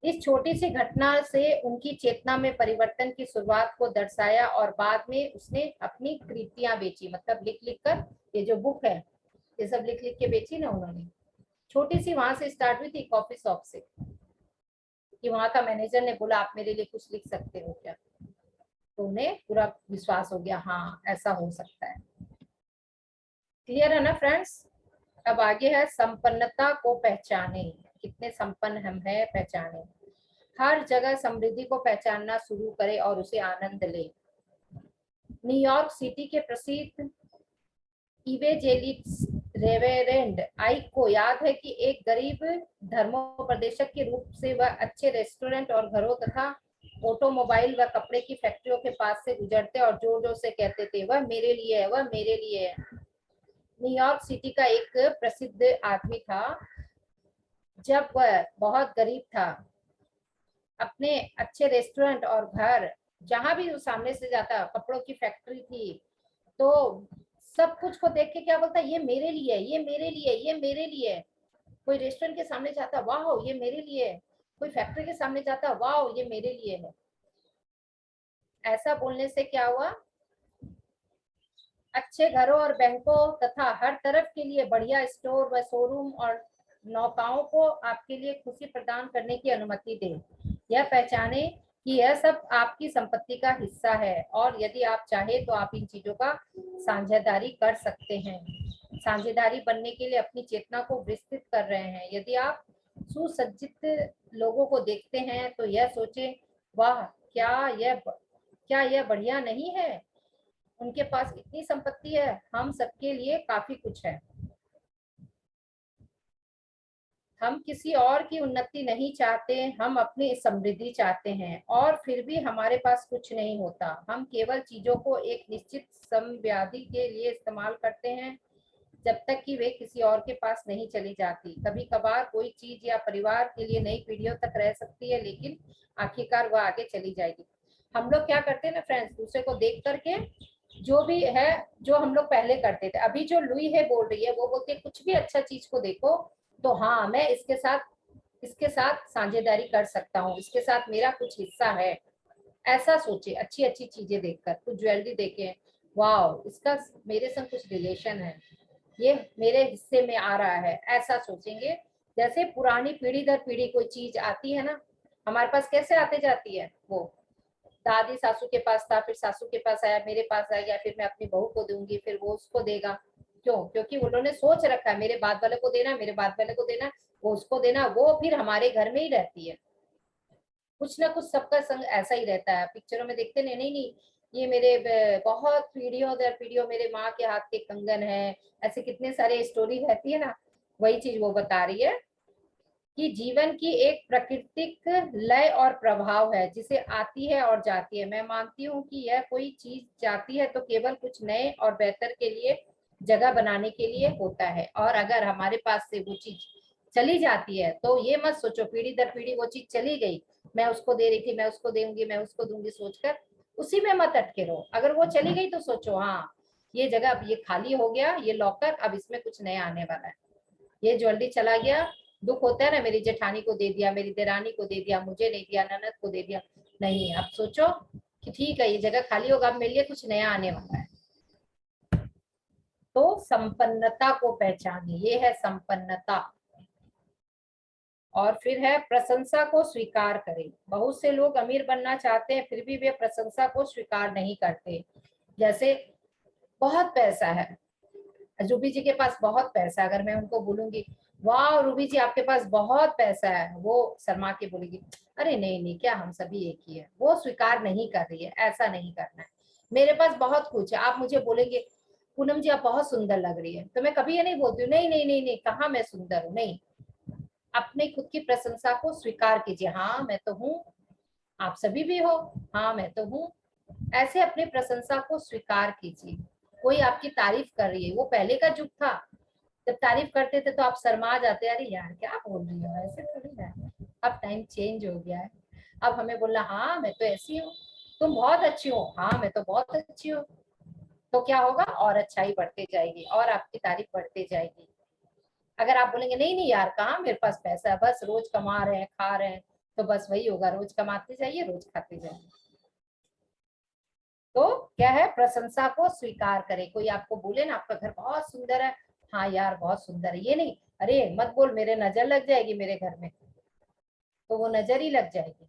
इस छोटी सी घटना से उनकी चेतना में परिवर्तन की शुरुआत को दर्शाया और बाद में उसने अपनी कृतियां बेची, मतलब लिख लिख कर, ये जो बुक है ये सब लिख लिख के बेची ना उन्होंने। छोटी सी वहां से स्टार्ट हुई थी, कॉफी शॉप से, कि वहां का मैनेजर ने बोला आप मेरे लिए कुछ लिख सकते हो क्या, तो उन्हें पूरा विश्वास हो गया, हाँ ऐसा हो सकता है। क्लियर है ना फ्रेंड्स। अब आगे है संपन्नता को पहचाने, कितने संपन्न हम हैं पहचाने। हर जगह समृद्धि को पहचानना शुरू करें और उसे आनंद ले। न्यूयॉर्क सिटी के प्रसिद्ध इवेंजेलिस्ट रेवरेंड आइक को याद है कि एक गरीब धर्मोपदेशक के रूप से वह अच्छे रेस्टोरेंट और घरों तथा ऑटोमोबाइल व कपड़े की फैक्ट्रियों के पास से गुजरते और जोर जोर से कहते थे, वह मेरे लिए है, वह मेरे लिए है। न्यूयॉर्क सिटी का एक प्रसिद्ध आदमी था, जब वह बहुत गरीब था, अपने अच्छे रेस्टोरेंट और घर, जहां भी वो सामने से जाता, कपड़ों की फैक्ट्री थी, तो सब कुछ को देख के क्या बोलता, ये मेरे लिए, ये मेरे लिए, ये मेरे लिए। कोई रेस्टोरेंट के सामने जाता, वाह ये मेरे लिए है। कोई फैक्ट्री के सामने जाता, वाह ये मेरे लिए है। ऐसा बोलने से क्या हुआ, अच्छे घरों और बैंकों तथा हर तरफ के लिए बढ़िया स्टोर व शोरूम और नौकाओं को आपके लिए खुशी प्रदान करने की अनुमति दे। यह पहचाने कि यह सब आपकी संपत्ति का हिस्सा है और यदि आप चाहे तो आप इन चीजों का साझेदारी कर सकते हैं। साझेदारी बनने के लिए अपनी चेतना को विस्तृत कर रहे हैं। यदि आप सुसज्जित लोगों को देखते हैं तो यह सोचे, वाह क्या यह बढ़िया नहीं है, उनके पास इतनी संपत्ति है, हम सबके लिए काफी कुछ है। हम किसी और की उन्नति नहीं चाहते, हम अपनी समृद्धि चाहते हैं और फिर भी हमारे पास कुछ नहीं होता। हम केवल चीजों को एक निश्चित समव्याधि के लिए इस्तेमाल करते हैं जब तक कि वे किसी और के पास नहीं चली जाती। कभी कभार कोई चीज या परिवार के लिए नई पीढ़ियों तक रह सकती है, लेकिन आखिरकार वह आगे चली जाएगी। हम लोग क्या करते हैं ना फ्रेंड्स, दूसरे को देख करके जो भी है, जो हम लोग पहले करते थे, अभी जो लुई है बोल रही है, वो बोलती है कुछ भी अच्छा चीज को देखो तो हाँ मैं इसके साथ साझेदारी कर सकता हूँ, इसके साथ मेरा कुछ हिस्सा है। ऐसा सोचे, अच्छी अच्छी चीजें देखकर, कुछ ज्वेलरी देखे, वाह इसका मेरे संग कुछ रिलेशन है, ये मेरे हिस्से में आ रहा है, ऐसा सोचेंगे। जैसे पुरानी पीढ़ी दर पीढ़ी कोई चीज आती है ना हमारे पास, कैसे आते जाती है, वो दादी सासू के पास था, फिर सासू के पास आया, मेरे पास आ गया, फिर मैं अपनी बहू को दूंगी, फिर वो उसको देगा। क्यों? क्योंकि उन्होंने सोच रखा है मेरे बाद वाले को देना, मेरे बाद वाले को देना, वो उसको देना, वो फिर हमारे घर में ही रहती है। कुछ ना कुछ सबका संग ऐसा ही रहता है। पिक्चरों में देखते नहीं, नहीं नहीं ये मेरे बहुत पीढ़ियों दर पीढ़ियों मेरे माँ के हाथ के कंगन है, ऐसे कितने सारे स्टोरी रहती है ना, वही चीज वो बता रही है कि जीवन की एक प्राकृतिक लय और प्रभाव है जिसे आती है और जाती है। मैं मानती हूँ कि यह कोई चीज जाती है तो केवल कुछ नए और बेहतर के लिए जगह बनाने के लिए होता है, और अगर हमारे पास से वो चीज चली जाती है तो ये मत सोचो पीढ़ी दर पीढ़ी वो चीज चली गई, मैं उसको दे रही थी, मैं उसको दूंगी, मैं उसको दूंगी, सोचकर उसी में मत अटके रहो। अगर वो चली गई तो सोचो, हाँ ये जगह अब ये खाली हो गया, ये लॉकर, अब इसमें कुछ नया आने वाला है। ये ज्वेलरी चला गया, दुख होता है ना, मेरी जेठानी को दे दिया, मेरी देरानी को दे दिया, मुझे नहीं दिया, ननद को दे दिया। नहीं, अब सोचो कि ठीक है ये जगह खाली होगा, अब मेरे लिए कुछ नया आने वाला है। तो संपन्नता को पहचानिए, ये है संपन्नता। और फिर है प्रशंसा को स्वीकार करें। बहुत से लोग अमीर बनना चाहते हैं फिर भी वे प्रशंसा को स्वीकार नहीं करते। जैसे बहुत पैसा है, रूबी जी के पास बहुत पैसा है, अगर मैं उनको बोलूंगी वाह रूबी जी आपके पास बहुत पैसा है, वो शर्मा के बोलेगी अरे नहीं नहीं क्या हम सभी एक ही है। वो स्वीकार नहीं कर रही है, ऐसा नहीं करना है। मेरे पास बहुत कुछ है, आप मुझे बोलेंगे पूनम जी आप बहुत सुंदर लग रही है, तो मैं कभी ये नहीं बोलती हूँ नहीं नहीं नहीं नहीं कहाँ मैं सुंदर हूँ, नहीं। अपने खुद की प्रशंसा को स्वीकार कीजिए, हाँ मैं तो हूँ, आप सभी भी हो, हाँ मैं तो हूँ। ऐसे अपनी प्रशंसा को स्वीकार कीजिए। कोई आपकी तारीफ कर रही है, वो पहले का युग था, जब तारीफ करते थे तो आप शर्मा जाते, अरे यार क्या बोल रही हो, ऐसे थोड़ी ना। अब टाइम चेंज हो गया है, अब हमें बोलना हाँ मैं तो ऐसी हूँ, तुम बहुत अच्छी हो, हाँ मैं तो बहुत अच्छी हूँ। तो क्या होगा, और अच्छाई बढ़ते जाएगी और आपकी तारीफ बढ़ते जाएगी। अगर आप बोलेंगे नहीं नहीं यार कहाँ मेरे पास पैसा है, बस रोज कमा रहे हैं खा रहे हैं, तो बस वही होगा, रोज कमाते जाइए, रोज खाते जाइए। तो क्या है, प्रशंसा को स्वीकार करें। कोई आपको बोले ना आपका घर बहुत सुंदर है, हाँ यार बहुत सुंदर है, ये नहीं अरे मत बोल मेरे नजर लग जाएगी मेरे घर में, तो वो नजर ही लग जाएगी।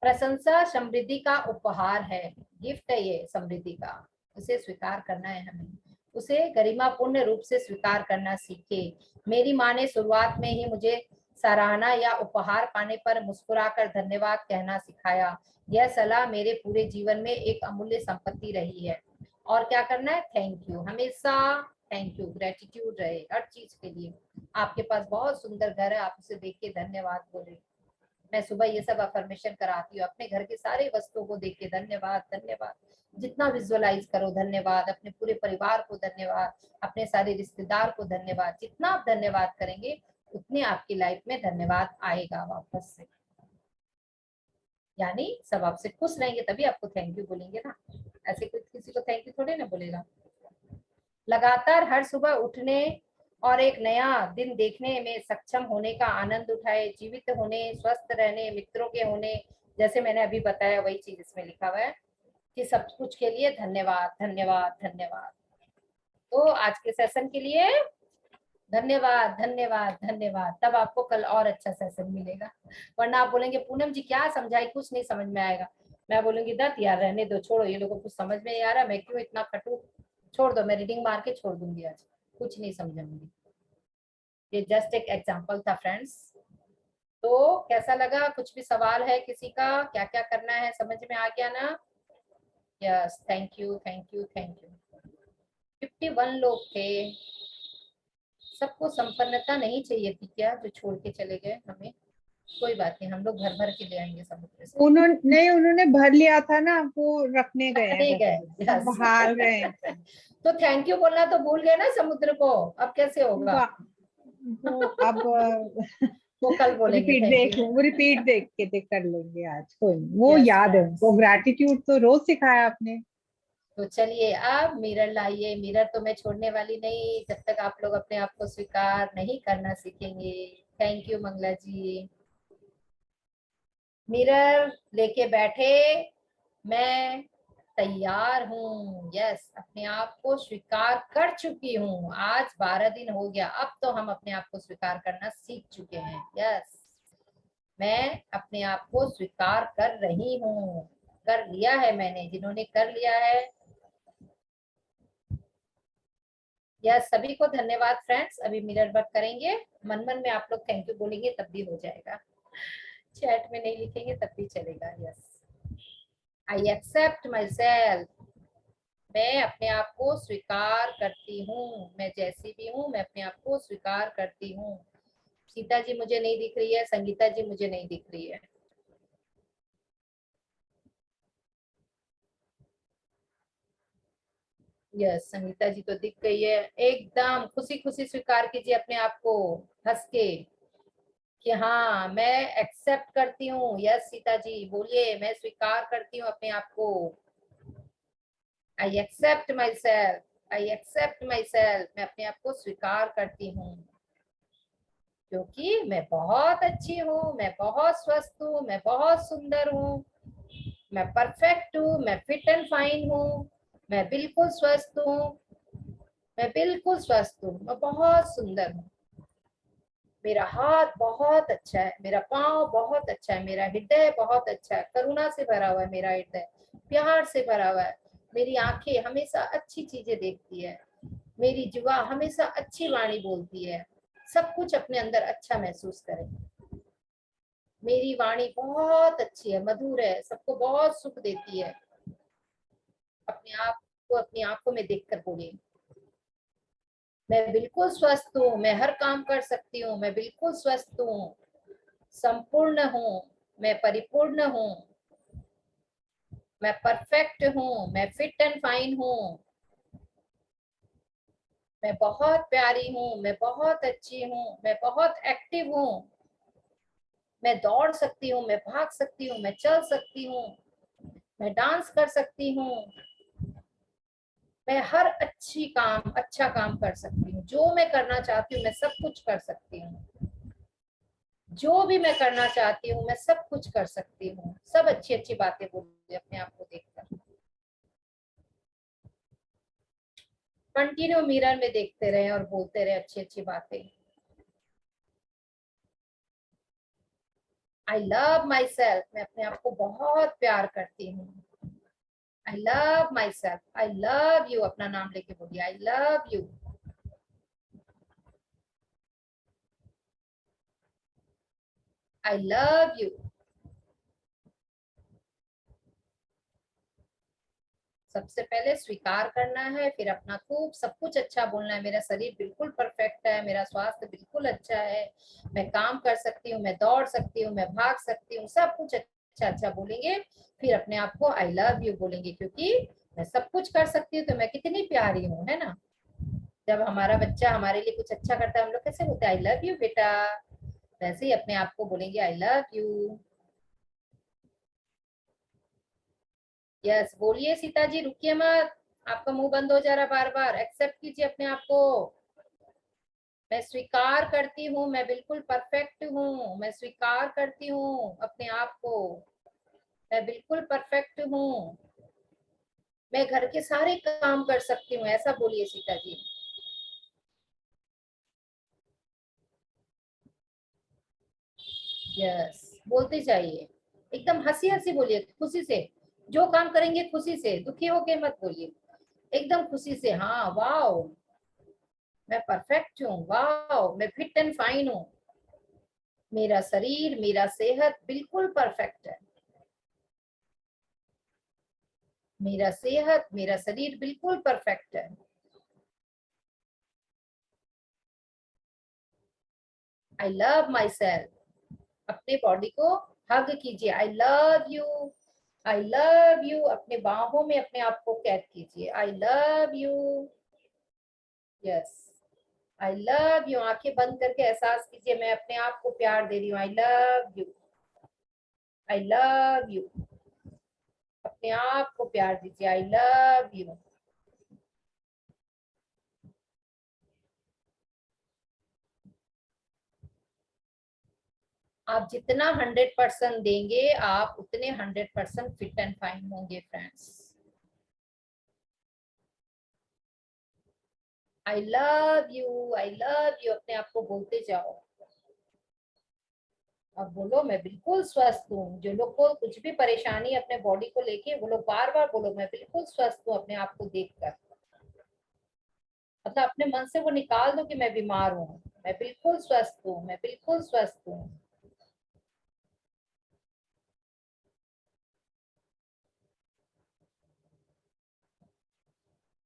प्रशंसा समृद्धि का उपहार है, गिफ्ट है ये समृद्धि का, उसे स्वीकार करना है हमें, उसे गरिमापूर्ण रूप से स्वीकार करना सीखे। मेरी माँ ने शुरुआत में ही मुझे सराहना या उपहार पाने पर मुस्कुराकर धन्यवाद कहना सिखाया। यह सलाह मेरे पूरे जीवन में एक अमूल्य संपत्ति रही है। और क्या करना है, थैंक यू, हमेशा थैंक यू, ग्रेटिट्यूड रहे हर चीज के लिए। आपके पास बहुत सुंदर घर है, आप उसे देख के धन्यवाद बोले। मैं सुबह ये सब अफर्मेशन कराती हूँ, अपने घर के सारे वस्तुओं को देख के धन्यवाद धन्यवाद, जितना विजुअलाइज करो धन्यवाद, अपने पूरे परिवार को धन्यवाद, अपने सारे रिश्तेदार को धन्यवाद। जितना आप धन्यवाद करेंगे उतने आपकी लाइफ में धन्यवाद आएगा वापस से, यानी सब आपसे खुश रहेंगे तभी आपको थैंक यू बोलेंगे ना, ऐसे कोई किसी को थैंक यू थोड़े ना बोलेगा। लगातार हर सुबह उठने और एक नया दिन देखने में सक्षम होने का आनंद उठाए, जीवित होने, स्वस्थ रहने, मित्रों के होने, जैसे मैंने अभी बताया वही चीज इसमें लिखा हुआ है कि सब कुछ के लिए धन्यवाद धन्यवाद धन्यवाद। तो आज के सेशन के लिए धन्यवाद धन्यवाद धन्यवाद, तब आपको कल और अच्छा सेशन मिलेगा। वरना आप बोलेंगे पूनम जी क्या समझाई, कुछ नहीं समझ में आएगा, मैं बोलूंगी दत्त यार रहने दो, छोड़ो, ये लोगों को कुछ समझ में नहीं आ रहा, मैं क्यों इतना खटू, छोड़ दो, मैं रीडिंग मार के छोड़ दूंगी, आज कुछ नहीं समझाऊंगी। ये जस्ट एक एग्जाम्पल था फ्रेंड्स। तो कैसा लगा, कुछ भी सवाल है किसी का, क्या क्या करना है, समझ में आ गया ना? Yes, thank you thank you thank you. 51 लोग थे, सबको संपन्नता नहीं चाहिए थी क्या जो छोड़ के चले गए हमें? कोई बात नहीं, हम लोग भर भर के ले आएंगे समुद्र से। उन्होंने भर लिया था ना, वो रखने गए हैं ठीक घर है, पे, यस। अब हार गए हैं। तो थैंक यू बोलना तो भूल गए ना समुद्र को, अब कैसे होगा? वो वो अब वो कल बोलेंगे थैंक यू। वो रिपीट देख के कर लेंगे आज, कोई नहीं, वो यस याद है फ्रेंड्स, उनको, ग्रैटिट्यूड तो रोज सिखाया आपने। तो चलिए अब मिरर लाइए। मिरर तो मैं छोड़ने वाली नहीं जब तक आप लोग अपने आप को स्वीकार नहीं करना सीखेंगे। Thank you Mangala ji. Mirror लेके बैठे, मैं तैयार हूँ, यस, अपने आप को स्वीकार कर चुकी हूँ। आज 12 दिन हो गया, अब तो हम अपने आप को स्वीकार करना सीख चुके हैं। यस, मैं अपने आप को स्वीकार कर रही हूँ, कर लिया है मैंने, जिन्होंने कर लिया है यह सभी को धन्यवाद फ्रेंड्स। अभी मिरर वर्क करेंगे, मन मन में आप लोग थैंक यू बोलेंगे तब भी हो जाएगा, चैट में नहीं लिखेंगे तब भी चलेगा। Yes, I accept myself, मैं अपने आप को स्वीकार करती हूँ, मैं जैसी भी हूँ मैं अपने आप को स्वीकार करती हूँ। सीता जी मुझे नहीं दिख रही है, संगीता जी मुझे नहीं दिख रही है। यस, संगीता जी तो दिख गई है। एकदम खुशी खुशी स्वीकार कीजिए अपने आप को, हंस के, कि हाँ मैं एक्सेप्ट करती हूँ। यस सीता जी बोलिए, मैं स्वीकार करती हूँ अपने आप को। I accept myself, I accept myself, मैं अपने आप को स्वीकार करती हूँ, क्योंकि मैं बहुत अच्छी हूँ, मैं बहुत स्वस्थ हूँ, मैं बहुत सुंदर हूँ, मैं परफेक्ट हूँ, मैं फिट एंड फाइन हूँ, मैं बिल्कुल स्वस्थ हूँ, मैं बिल्कुल स्वस्थ हूँ, मैं बहुत सुंदर हूँ, मेरा हाथ बहुत अच्छा है, मेरा पाँव बहुत अच्छा है, मेरा हृदय बहुत अच्छा है, करुणा से भरा हुआ है मेरा हृदय, प्यार से भरा हुआ है, मेरी आंखें हमेशा अच्छी चीजें देखती है, मेरी जुआ हमेशा अच्छी वाणी बोलती है। सब कुछ अपने अंदर अच्छा महसूस करें। मेरी वाणी बहुत अच्छी है, मधुर है, सबको बहुत सुख देती है। अपने आप को अपनी आंखों में देखकर बोलिए, मैं बिल्कुल स्वस्थ हूँ, मैं हर काम कर सकती हूँ, मैं बिल्कुल स्वस्थ हूँ, संपूर्ण हूँ, मैं परिपूर्ण हूँ, मैं परफेक्ट हूँ, मैं फिट एंड फाइन हूँ, मैं बहुत प्यारी हूँ, मैं बहुत अच्छी हूँ, मैं बहुत एक्टिव हूँ, मैं दौड़ सकती हूँ, मैं भाग सकती हूँ, मैं चल सकती हूँ, मैं डांस कर सकती हूँ, मैं हर अच्छा काम कर सकती हूँ, जो मैं करना चाहती हूँ मैं सब कुछ कर सकती हूँ। जो भी मैं करना चाहती हूँ मैं सब कुछ कर सकती हूँ। सब अच्छी अच्छी बातें बोलिए अपने आप को देखकर। कंटिन्यू मिरर में देखते रहे और बोलते रहे अच्छी अच्छी बातें। आई लव माई सेल्फ, मैं अपने आप को बहुत प्यार करती हूँ। I love my self, I love you, अपना नाम लेके बोलिए I love you. I love you. सबसे पहले स्वीकार करना है, फिर अपना खूब सब कुछ अच्छा बोलना है। मेरा शरीर बिल्कुल परफेक्ट है, मेरा स्वास्थ्य बिल्कुल अच्छा है, मैं काम कर सकती हूँ, मैं दौड़ सकती हूँ, मैं भाग सकती हूँ, सब कुछ अच्छा अच्छा बोलेंगे। फिर अपने आप को आई लव यू बोलेंगे, क्योंकि मैं सब कुछ कर सकती हूँ तो मैं कितनी प्यारी हूँ, है ना। जब हमारा बच्चा हमारे लिए कुछ अच्छा करता है हम लोग कैसे बोलते हैं आई लव यू बेटा, वैसे ही अपने आप को बोलेंगे आई लव यू। यस बोलिए सीता जी, रुकिए मत, आपका मुंह बंद हो जा रहा बार बार। एक्सेप्ट कीजिए अपने आप को। मैं स्वीकार करती हूँ, मैं बिल्कुल परफेक्ट हूँ, मैं स्वीकार करती हूँ अपने आप को, मैं बिल्कुल परफेक्ट हूँ, मैं घर के सारे काम कर सकती हूँ, ऐसा बोलिए सीता जी। यस बोलते जाइए, एकदम हंसी हंसी बोलिए, खुशी से। जो काम करेंगे खुशी से, दुखी होके मत बोलिए, एकदम खुशी से। हाँ वाओ, मैं परफेक्ट हूँ, वाओ मैं फिट एंड फाइन हूँ, मेरा शरीर मेरा सेहत बिल्कुल परफेक्ट है, मेरा सेहत मेरा शरीर बिल्कुल परफेक्ट है। आई लव माई सेल्फ, अपने बॉडी को हग कीजिए, I love you, I love you, अपने बाहों में अपने आप को कैद कीजिए, I love you. Yes I love you, आंखें बंद करके एहसास कीजिए मैं अपने आप को प्यार दे रही हूँ, I love you, I love you, अपने आप को प्यार दीजिए, आई लव यू। आप जितना 100% देंगे आप उतने 100% फिट एंड फाइन होंगे friends. I love you, I love you, अपने आप को बोलते जाओ। अब बोलो मैं बिल्कुल स्वस्थ हूँ। जो लोग को कुछ भी परेशानी है अपने बॉडी को लेके, वो लोग बार बार बोलो मैं बिल्कुल स्वस्थ हूँ अपने आप को देखकर। मतलब अपने मन से वो निकाल दो कि मैं बीमार हूँ, मैं बिल्कुल स्वस्थ हूँ, मैं बिल्कुल स्वस्थ हूँ।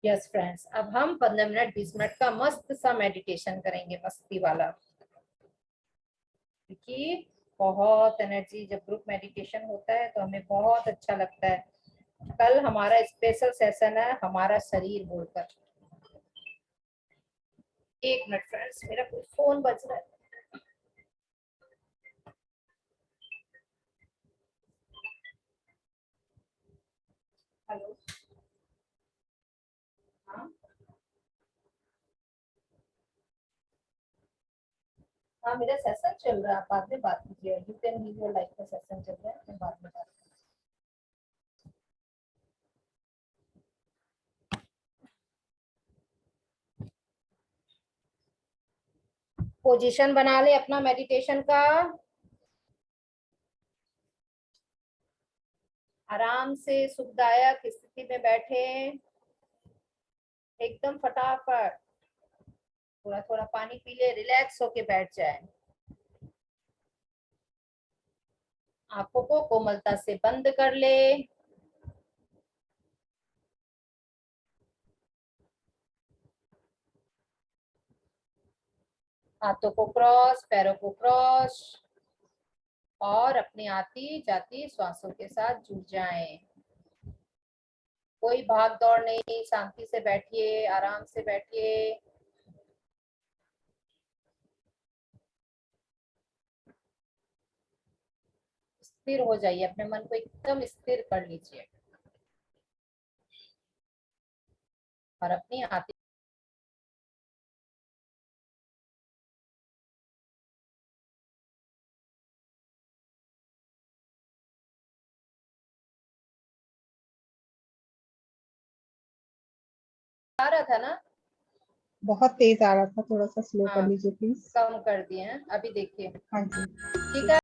यस फ्रेंड्स, अब हम 15 मिनट 20 मिनट का मस्त सा मेडिटेशन करेंगे, मस्ती वाला। क्योंकि बहुत एनर्जी, जब ग्रुप मेडिटेशन होता है तो हमें बहुत अच्छा लगता है। कल हमारा स्पेशल सेशन है हमारा शरीर बोलकर। एक मिनट फ्रेंड्स, मेरा कोई फोन बज रहा है। हेलो। हाँ हाँ, मेरा सेशन चल रहा है, आप बाद में बात कीजिए। You can leave your life का सेशन चल रहा है, मैं बाद में बात। पोजीशन बना ले अपना मेडिटेशन का, आराम से सुखदायक स्थिति में बैठे, एकदम फटाफट। थोड़ा थोड़ा पानी पी ले, रिलैक्स होके बैठ जाए। आंखों को कोमलता से बंद कर ले। हाथों को क्रॉस, पैरों को क्रॉस, और अपनी आती जाती श्वासों के साथ जुड़ जाएं। कोई भाग दौड़ नहीं, शांति से बैठिए, आराम से बैठिए। स्थिर हो जाइए, अपने मन को एकदम स्थिर कर लीजिए और अपनी आती आ रहा था ना? बहुत तेज आ रहा था, थोड़ा सा स्लो कर हाँ, लीजिए प्लीज। कम कर दिए हैं, अभी देखिए। हाँ जी। ठीक है।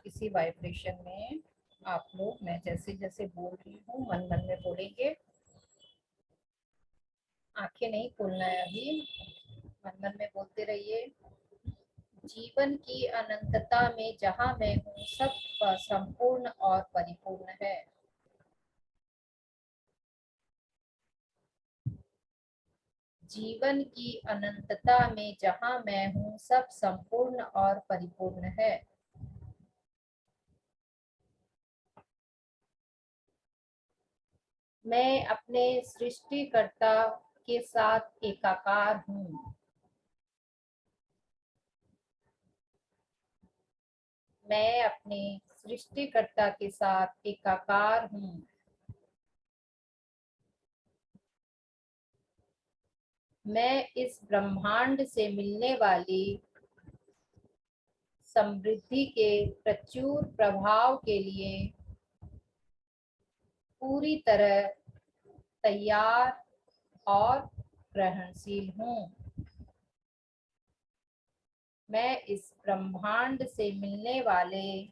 इसी वाइब्रेशन में आप लोग, मैं जैसे जैसे बोल रही हूँ मन मन में बोलेंगे। आंखें नहीं खोलना है अभी, मन मन में बोलते रहिए। जीवन की अनंतता में जहाँ मैं हूँ सब संपूर्ण और परिपूर्ण है। जीवन की अनंतता में जहाँ मैं हूँ सब संपूर्ण और परिपूर्ण है। मैं अपने सृष्टिकर्ता के साथ एकाकार हूँ। मैं अपने सृष्टिकर्ता के साथ एकाकार हूँ। मैं इस ब्रह्मांड से मिलने वाली समृद्धि के प्रचुर प्रभाव के लिए पूरी तरह तैयार और ग्रहणशील हूँ। मैं इस ब्रह्मांड से मिलने वाले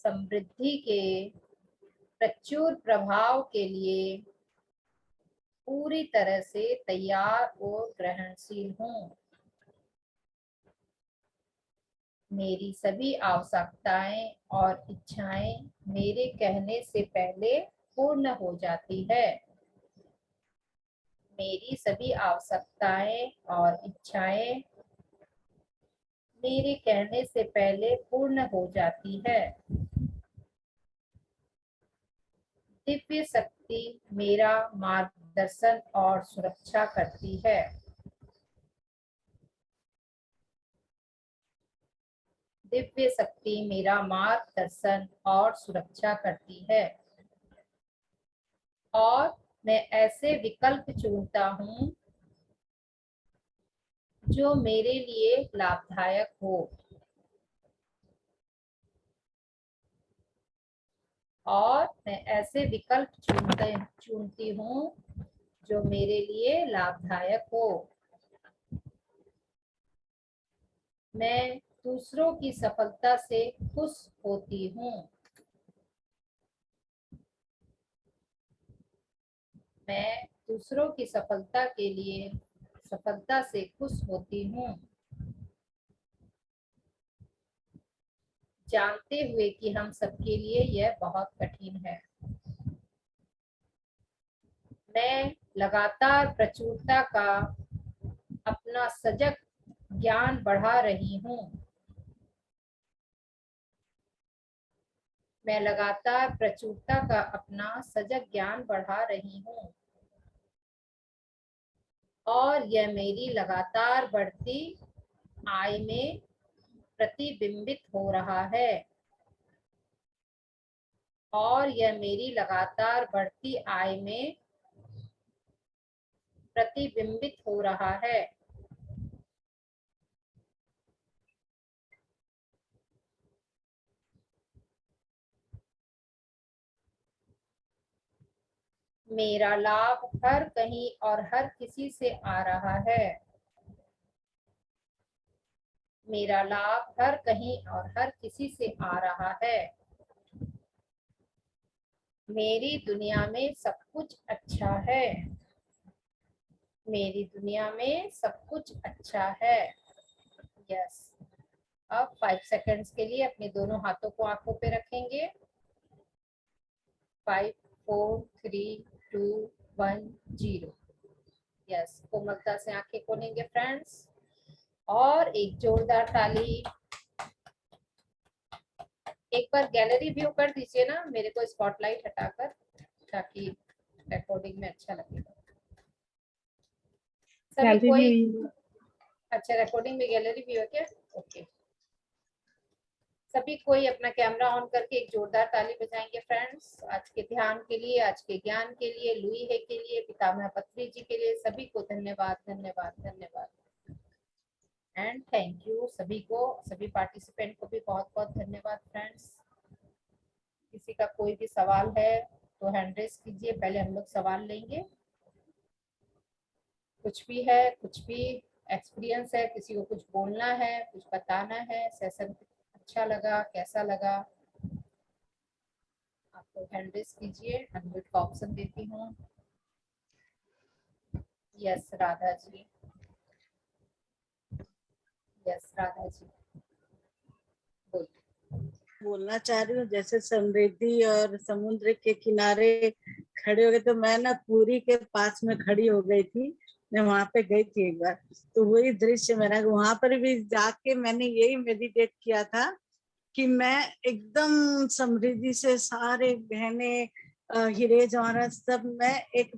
समृद्धि के प्रचुर प्रभाव के लिए पूरी तरह से तैयार और ग्रहणशील हूँ। मेरी सभी आवश्यकताएं और इच्छाएं मेरे कहने से पहले पूर्ण हो जाती है। मेरी सभी आवश्यकताएं और इच्छाएं मेरे कहने से पहले पूर्ण हो जाती है। दिव्य शक्ति मेरा मार्गदर्शन और सुरक्षा करती है। दिव्य शक्ति मेरा मार्गदर्शन और सुरक्षा करती है। और मैं ऐसे विकल्प चुनता हूँ जो मेरे लिए लाभदायक हो। और मैं ऐसे विकल्प चुनती हूँ जो मेरे लिए लाभदायक हो। मैं दूसरों की सफलता से खुश होती हूँ। मैं दूसरों की सफलता से खुश होती हूँ, जानते हुए कि हम सबके लिए यह बहुत कठिन है। मैं लगातार प्रचुरता का अपना सजग ज्ञान बढ़ा रही हूँ। मैं लगातार प्रचुरता का अपना सजग ज्ञान बढ़ा रही हूँ और यह मेरी लगातार बढ़ती आय में प्रतिबिंबित हो रहा है। और यह मेरी लगातार बढ़ती आय में प्रतिबिंबित हो रहा है। मेरा लाभ हर कहीं और हर किसी से आ रहा है। मेरा लाभ हर कहीं और हर किसी से आ रहा है। मेरी दुनिया में सब कुछ अच्छा है। मेरी दुनिया में सब कुछ अच्छा है। यस। अब 5 सेकंड्स के लिए अपने दोनों हाथों को आंखों पे रखेंगे। 5 4 3 2 1 0। यस, कोमलता से आंखें खोलेंगे फ्रेंड्स और एक जोरदार ताली। एक बार गैलरी व्यू कर दीजिए ना मेरे को स्पॉटलाइट हटाकर, ताकि रिकॉर्डिंग में अच्छा लगेगा। सभी कोई, अच्छा रिकॉर्डिंग में गैलरी व्यू है क्या? ओके। सभी कोई अपना कैमरा ऑन करके एक जोरदार ताली बजाएंगे फ्रेंड्स, आज के ध्यान के लिए, आज के ज्ञान के लिए, लुई है के लिए, पितामह पत्री जी के लिए। सभी को धन्यवाद धन्यवाद धन्यवाद एंड थैंक यू। सभी को, सभी पार्टिसिपेंट को भी बहुत बहुत धन्यवाद फ्रेंड्स। किसी का कोई भी सवाल है तो हैंड रेस कीजिए, पहले हम लोग सवाल लेंगे। कुछ भी है, कुछ भी एक्सपीरियंस है, किसी को कुछ बोलना है, कुछ बताना है, सेशन अच्छा लगा, कैसा लगा? आप लोग हैंड रेस कीजिए, अनम्यूट का ऑप्शन देती हूँ। यस राधा जी, यस राधा जी बोलिए। बोलना चाह रही हूँ, जैसे समृद्धि और समुद्र के किनारे खड़े हो गए, तो मैं ना पुरी के पास में खड़ी हो गई थी। मैं वहां पे गई थी एक बार, तो वही दृश्य मेरा, वहां पर भी जाके मैंने यही मेडिटेट किया था कि मैं एकदम समृद्धि से सारे गहने हीरे जवाहरात सब मैं एक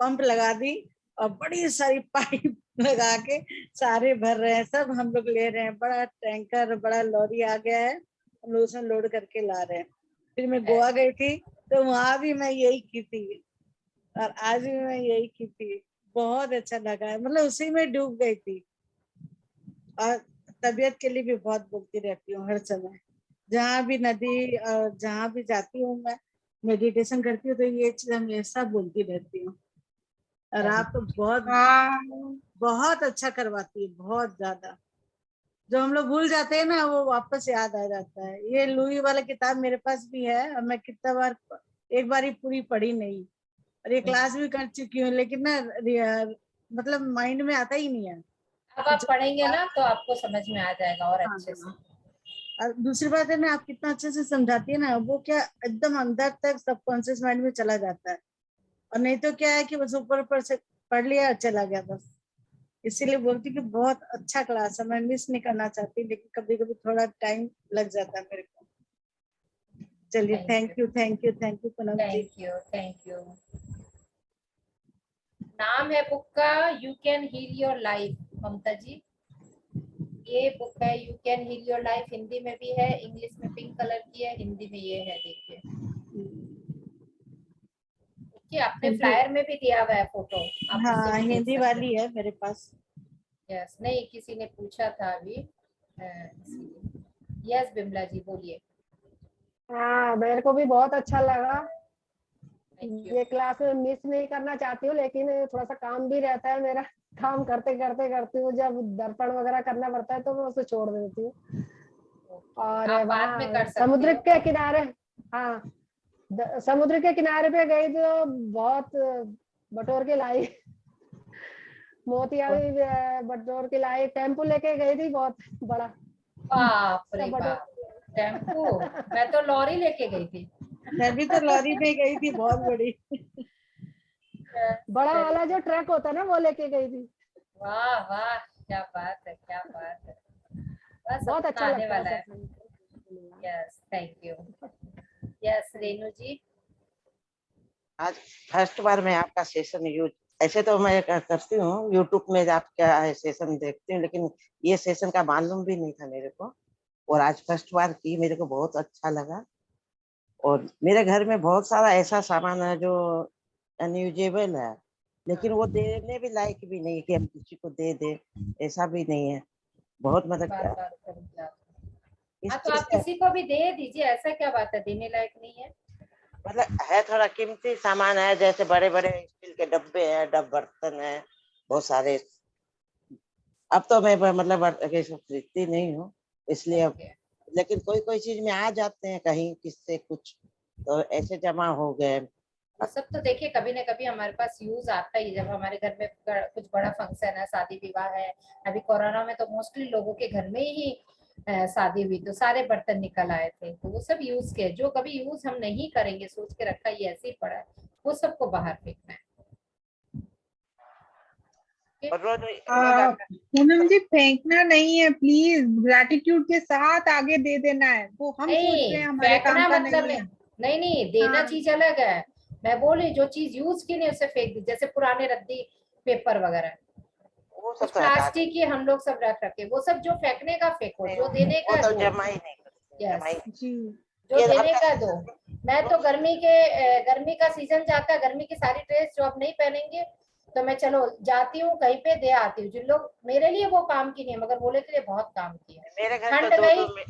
पंप लगा दी और बड़ी सारी पाइप लगा के सारे भर रहे हैं, सब हम लोग ले रहे हैं। बड़ा टैंकर, बड़ा लॉरी आ गया है, हम लोग उसमें लोड करके ला रहे हैं। फिर मैं गोवा गई थी, तो वहां भी मैं यही की थी और आज भी मैं यही की थी। बहुत अच्छा लगा है, मतलब उसी में डूब गई थी। और तबीयत के लिए भी बहुत बोलती रहती हूँ हर समय, जहाँ भी नदी जहाँ भी जाती हूँ मैं मेडिटेशन करती हूँ, तो ये चीज हमेशा बोलती रहती हूँ। और आप तो बहुत हाँ, बहुत अच्छा करवाती है, बहुत ज्यादा। जो हम लोग भूल जाते हैं ना, वो वापस याद आ जाता है। ये लुई वाला किताब मेरे पास भी है और मैं कितना बार, एक बार ही पूरी पढ़ी नहीं, और ये क्लास भी कर चुकी हूँ, लेकिन ना मतलब माइंड में आता ही नहीं है। अब आप पढ़ेंगे ना तो आपको समझ में आ जाएगा और हाँ, अच्छे से। और दूसरी बात है ना, आप कितना अच्छे से समझाती है ना, वो क्या एकदम अंदर तक सबकॉन्शियस माइंड में चला जाता है। और नहीं तो क्या है कि बस ऊपर ऊपर से पढ़ लिया और चला गया बस। इसीलिए बोलती कि बहुत अच्छा क्लास है, मैं मिस नहीं करना चाहती, लेकिन कभी कभी थोड़ा टाइम लग जाता है मेरे को। चलिए, thank you, thank you, thank you Poonam ji. Thank you, thank you. नाम है बुक का you can heal your life, Mamta ji. ये बुक है you can heal your life, Hindi में भी है, इंग्लिश में पिंक कलर की है, हिंदी में ये है, देखिए। देखिए आपने हिंदी, फ्लायर में भी दिया हुआ है फोटो, आप उससे हाँ भी देख हिंदी सकते वाली हैं। है मेरे पास। यस, नहीं किसी ने पूछा था अभी, इसीलिए। यस बिमला जी बोलिए। हाँ, मेरे को भी बहुत अच्छा लगा। Thank you. ये क्लास में मिस नहीं करना चाहती हूँ, लेकिन थोड़ा सा काम भी रहता है मेरा। काम करते करते करती हूँ, जब दर्पण वगैरह करना पड़ता है तो मैं उसे छोड़ देती हूँ। और आप बाद में वहाँ कर सकते समुद्र हो। के किनारे, हाँ, समुद्र के किनारे पे गई तो बहुत बटोर के लाई। मोतिया भी बटोर के लाई, टेम्पो लेके गई थी बहुत बड़ा, बाप रे सब बटोर बाप, टेम्पू? मैं तो लॉरी लेके गई थी। मैं भी तो लॉरी में गई थी, बहुत बड़ी। बड़ा वाला चलिए, जो ट्रक होता है ना, वो लेके गई थी। वाह वाह, क्या बात है, क्या बात है। बस अब बहुत अपना अच्छा आने लगता है वाला है। सत्संग। Yes, thank you. Yes Renu ji. आज फर्स्ट बार मैं आपका सेशन यूज, ऐसे तो मैं करती हूँ यूट्यूब में, आपका सेशन देखती हूँ, लेकिन ये सेशन का मालूम भी नहीं था मेरे को। और आज फर्स्ट बार की, मेरे को बहुत अच्छा लगा। और मेरे घर में बहुत सारा ऐसा सामान है जो अनयूजेबल है, लेकिन वो देने भी लायक भी नहीं है कि हम किसी को दे दे, ऐसा भी नहीं है। बहुत बार मतलब बार करूंगी आप। इस हाँ तो चीज आप का, किसी को भी दे दीजिए, ऐसा क्या बात है, देने लायक नहीं है? मतलब है थोड़ा कीमती सामान है, जैसे बड़े बड़े स्टील के डब्बे हैं, डब बर्तन है बहुत सारे। अब तो मैं मतलब खरीदती नहीं हूँ, इसलिए अब, ओके। लेकिन कोई कोई चीज में आ जाते हैं कहीं किससे कुछ, तो ऐसे जमा हो गए। वो सब तो देखिए कभी ना कभी हमारे पास यूज आता ही है। जब हमारे घर में कुछ बड़ा फंक्शन है, शादी विवाह है, अभी कोरोना में तो मोस्टली लोगों के घर में ही शादी हुई तो सारे बर्तन निकल आए थे, तो वो सब यूज के, जो कभी यूज हम नहीं करेंगे, सोच के रखा ये ऐसे ही पड़ा है, वो सबको बाहर फेंकना है। और रोज रोज आपका, पूनम जी, फेंकना नहीं है, प्लीज ग्रैटिट्यूड के साथ आगे दे देना है। वो हम सोच रहे नहीं, हैं हमारे काम फेंकना का मतलब नहीं नहीं, है। नहीं नहीं, देना हाँ, चीज अलग है। मैं बोल रही जो चीज यूज की नहीं उसे फेंक दी, जैसे पुराने रद्दी पेपर वगैरह, वो कुछ सब तो हटा प्लास्टिक की हम लोग सब रख रखे, वो सब जो फेंकने का फेंको, देते, जो देने वो का तो दो। जमा ही नहीं करते, जमा यस, ही। जी। जो ये देने आपका का दो। मैं तो रोज, गर्मी का सीजन जाता है, गर्मी की सारी ड्रेस जो अब नहीं पहनेंगे तो मैं चलो जाती हूँ कहीं पे दे आती हूँ, जिन लोग मेरे लिए वो काम की नहीं है मगर बोले के लिए बहुत काम की है। मेरे घर तो ठंड गई,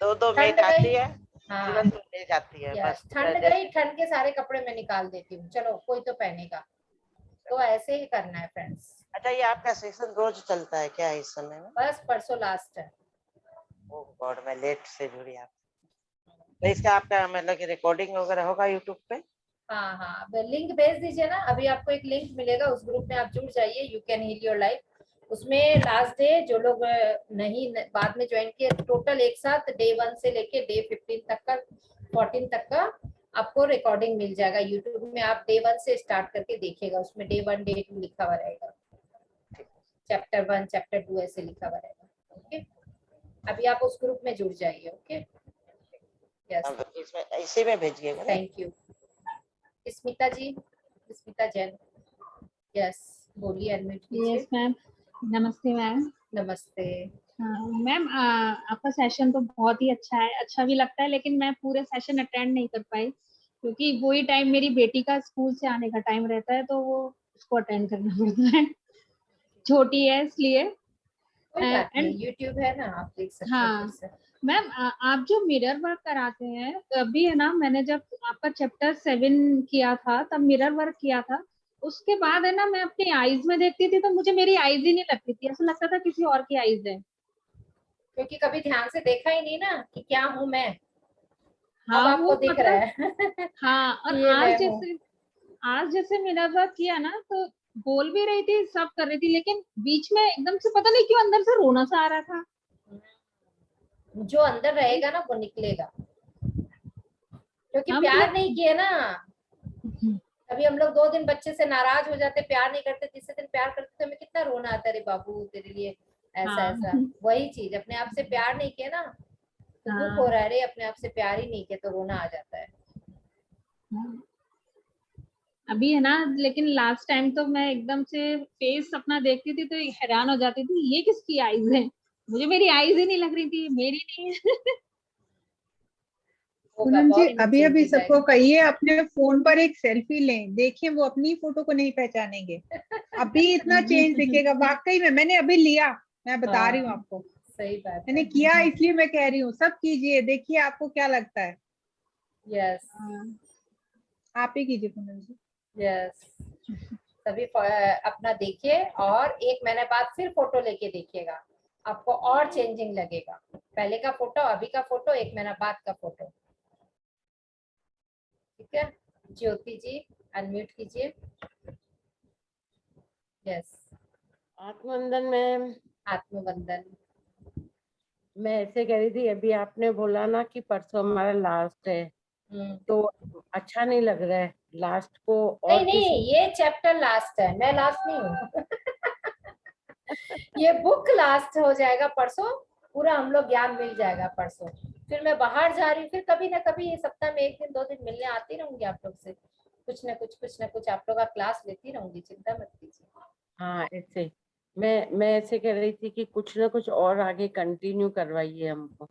दो दो ठंड मेट आती गई, है, हाँ, तुरंत ले जाती है यस, बस। ठंड गई, जैसे ठंड के सारे कपड़े मैं निकाल देती हूँ, चलो कोई तो पहनेगा। तो ऐसे ही करना है फ्रेंड्स। अच्छा, ये आपका सेशन रोज चलता है क्या इस समय में? बस परसों लास्ट है। ओह गॉड, मैं लेट से जुड़ी आप। तो इसका आपका मतलब कि रिकॉर्डिंग वगैरह होगा यूट्यूब पे? हाँ हाँ, अब लिंक भेज दीजिए ना, अभी आपको एक लिंक मिलेगा, उस ग्रुप में आप जुड़ जाइए, you can heal your life. उसमें लास्ट डे जो लोग बाद में ज्वाइन किए, टोटल एक साथ डे 1 से लेके डे 15 तक का, 14 तक का आपको रिकॉर्डिंग मिल जाएगा यूट्यूब में। आप डे 1 से स्टार्ट करके देखिएगा, उसमें डे 1 डे 2 लिखा हुआ रहेगा, चैप्टर 1 चैप्टर 2 ऐसे लिखा हुआ रहेगा। ओके, अभी आप उस ग्रुप में जुड़ जाइए। ओके, यस, अब इसमें इसी में भेजिएगा ना? Thank you. Smita ji, Smita Jain, yes, बोलिए, अनम्यूट कीजिए। यस मैम, नमस्ते मैम। नमस्ते। मैम आपका सेशन तो बहुत ही अच्छा है, अच्छा भी लगता है, लेकिन मैं पूरे सेशन अटेंड नहीं कर पाई क्योंकि वही टाइम मेरी बेटी का स्कूल से आने का टाइम रहता है, तो वो उसको अटेंड करना पड़ता है, छोटी है इसलिए। कोई बात एंड नहीं, यूट्यूब है ना, आप देख सकते हैं फिर हाँ से। मैम, आप जो मिरर वर्क कराते हैं, अभी है ना, मैंने जब आपका चैप्टर 7 किया था तब मिरर वर्क किया था। उसके बाद है ना, मैं अपनी आईज में देखती थी तो मुझे मेरी आईज ही नहीं लगती थी, ऐसा लगता था किसी और की आईज है। क्योंकि कभी ध्यान से देखा ही नहीं ना कि क्या हूँ मैं। अब हाँ वो आपको दिख रहा मतलब, है हाँ, और कि ये मैं हूँ। आज जैसे मिरर वर्क किया ना, तो बोल भी रही थी, सब कर रही थी, लेकिन बीच में एकदम से पता नहीं क्यों अंदर से रोना सा आ रहा था। जो अंदर रहेगा ना वो निकलेगा, क्योंकि हाँ प्यार मतलब, नहीं किए ना। अभी हम लोग 2 दिन बच्चे से नाराज हो जाते, प्यार नहीं करते, तीसरे दिन प्यार करते, तो हमें कितना रोना आता है, अरे बाबू तेरे लिए ऐसा हाँ ऐसा। वही चीज, अपने आप से प्यार नहीं किया ना तो दुख हो हाँ रहा है, अरे अपने आप से प्यार ही नहीं किया, तो रोना आ जाता है। हाँ। अभी है ना, लेकिन लास्ट टाइम तो मैं एकदम से फेस अपना देखती थी तो हैरान हो जाती थी, ये किसकी आईज है, मुझे मेरी आईज ही नहीं लग रही थी, मेरी नहीं है। होगा, पूनम जी, बहुत अभी अभी चेंजेस सबको आएगा। कहिए अपने फोन पर एक सेल्फी लें, देखिए वो अपनी फोटो को नहीं पहचानेंगे। अभी इतना चेंज दिखेगा वाकई में। मैंने अभी लिया, मैं बता रही हूँ हाँ, आपको, सही बात मैंने है। किया इसलिए मैं कह रही हूँ। सब कीजिए, देखिए आपको क्या लगता है। यस, आप ही कीजिए पूनम जी। यस, तभी अपना देखिए, और 1 महीने बाद फिर फोटो लेके देखिएगा, आपको और चेंजिंग लगेगा। पहले का फोटो, अभी का फोटो, 1 महीना बाद का फोटो। ठीक है, ज्योति जी अनम्यूट कीजिए। यस, आत्मवंदन में आत्मवंदन। मैं ऐसे कह रही थी, अभी आपने बोला ना कि परसों हमारा लास्ट है, हम्म, तो अच्छा नहीं लग रहा है लास्ट को नहीं और नहीं, किसी। ये चैप्टर लास्ट है, मैं लास्ट नहीं हूँ ये बुक लास्ट हो जाएगा परसों, पूरा हम लोग ज्ञान मिल जाएगा परसों। फिर मैं बाहर जा रही हूँ, फिर कभी ना कभी ये सप्ताह में 1 दिन 2 दिन मिलने आती रहूंगी आप लोग से, कुछ ना कुछ आप लोग का क्लास लेती रहूंगी, चिंता मत कीजिए। हाँ ऐसे, मैं ऐसे कह रही थी कि कुछ ना कुछ और आगे कंटिन्यू करवाइए हमको।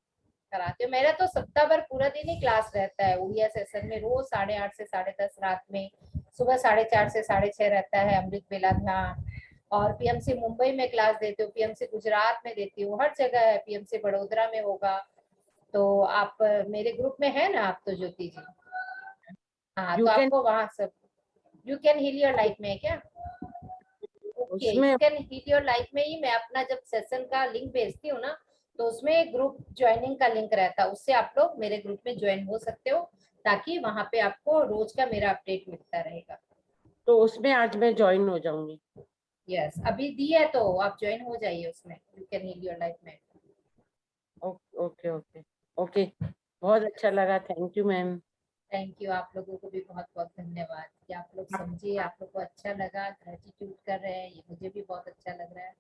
कराती हूँ, मेरा तो सप्ताह भर पूरा दिन ही क्लास रहता है उड़िया सेशन में, रोज 8:30 से 10:30 रात में, सुबह 4:30 से 6:30 रहता है अमृत बेला ध्यान। और पीएमसी मुंबई में क्लास देती हूँ, पीएमसी गुजरात में देती हूँ, हर जगह है, पीएमसी बड़ोदरा में होगा। तो आप मेरे ग्रुप में है ना आप तो, ज्योति जी? हाँ, यू तो कैन, आपको वहां सब, you can heal your life में है क्या? ओके, यू उसमें कैन हील योर लाइफ में ही मैं अपना जब सेशन का लिंक भेजती हूँ ना, तो उसमें ग्रुप ज्वाइनिंग का लिंक रहता है, उससे आप लोग मेरे ग्रुप में ज्वाइन हो सकते हो, ताकि वहां पे आपको रोज का मेरा अपडेट मिलता रहेगा। तो उसमें आज मैं ज्वाइन हो जाऊंगी। यस, अभी दी है तो आप ज्वाइन हो जाइए उसमें, you can heal your life में। ओके ओके ओके, बहुत अच्छा लगा, thank you ma'am. Thank you, आप लोगों को भी बहुत बहुत धन्यवाद कि आप लोग समझे, आप लोग को अच्छा लगा, ग्रेटिट्यूड कर रहे हैं, ये मुझे भी बहुत अच्छा लग रहा है।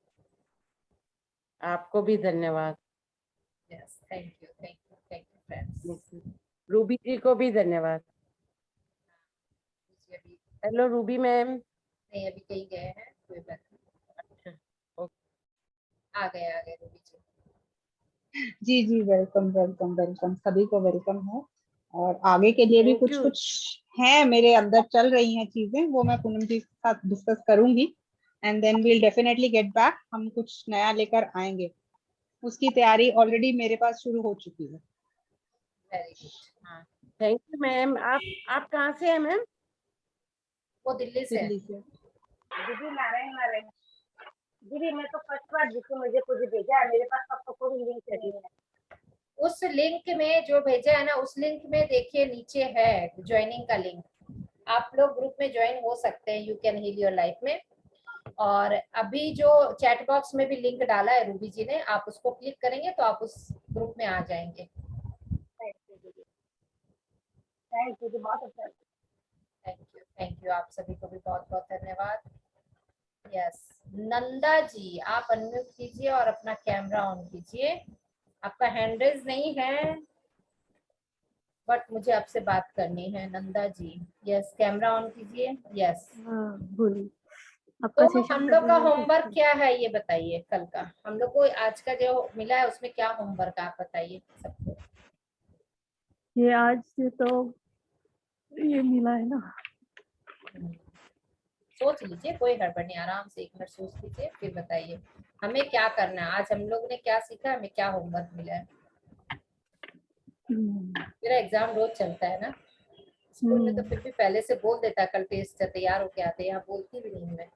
आपको भी धन्यवाद। Yes, thank you friends. Ruby ji को भी धन्यवाद। अभी हेलो रूबी मैम। नहीं, अभी कहीं गए हैं, कोई बात नहीं, अच्छा, ओके, आ गए रूबी जी। जी जी, वेलकम वेलकम वेलकम, सभी को वेलकम है। और आगे के लिए भी थैंक कुछ यू। कुछ है मेरे अंदर चल रही हैं चीजें, वो मैं पूनम जी के साथ डिस्कस करूंगी। And then we'll definitely get back, हम कुछ नया लेकर आएंगे। उसकी तैयारी ऑलरेडी मेरे पास शुरू हो चुकी है। Very good. हाँ, थैंक यू मैम। आप कहाँ से हैं मैम? वो दिल्ली से है। दिल्ली से। दीदी नारायण नारायण। दीदी मैं तो फर्स्ट बार जिसको मुझे कुछ भेजा है, मेरे पास तब तो कोई लिंक नहीं है। उस लिंक में जो भेजा है ना, उस लिंक में देखिए नीचे है ज्वाइनिंग का लिंक, आप लोग ग्रुप में ज्वाइन हो सकते हैं you can heal your life में। और अभी जो चैट बॉक्स में भी लिंक डाला है रूबी जी ने, आप उसको क्लिक करेंगे तो आप उस ग्रुप में आ जाएंगे। थैंक यू, बहुत अच्छा। थैंक यू, आप सभी को भी बहुत बहुत धन्यवाद। यस, नंदा जी आप अनम्यूट कीजिए और अपना कैमरा ऑन कीजिए। आपका हैंड रेज नहीं है बट मुझे आपसे बात करनी है Nanda ji. Yes, camera on कीजिए। यस, बोलिए। आपका तो सेशन हम लोग का होमवर्क क्या है ये बताइए। कल का हम लोग को आज का जो मिला है उसमें क्या होमवर्क आप बताइए सबको। ये आज से तो ये मिला है ना। सोच लीजिए, कोई गड़बड़ नहीं, आराम से 1 मिनट सोच लीजिए फिर बताइए हमें क्या करना है। आज हम लोग ने क्या सीखा, हमें क्या होमवर्क मिला है। मेरा एग्जाम रोज चलता है ना स्कूल में, तो फिर भी पहले से बोल देता कल टेस्ट तैयार होके आते, यहाँ बोलती भी नहीं मैं,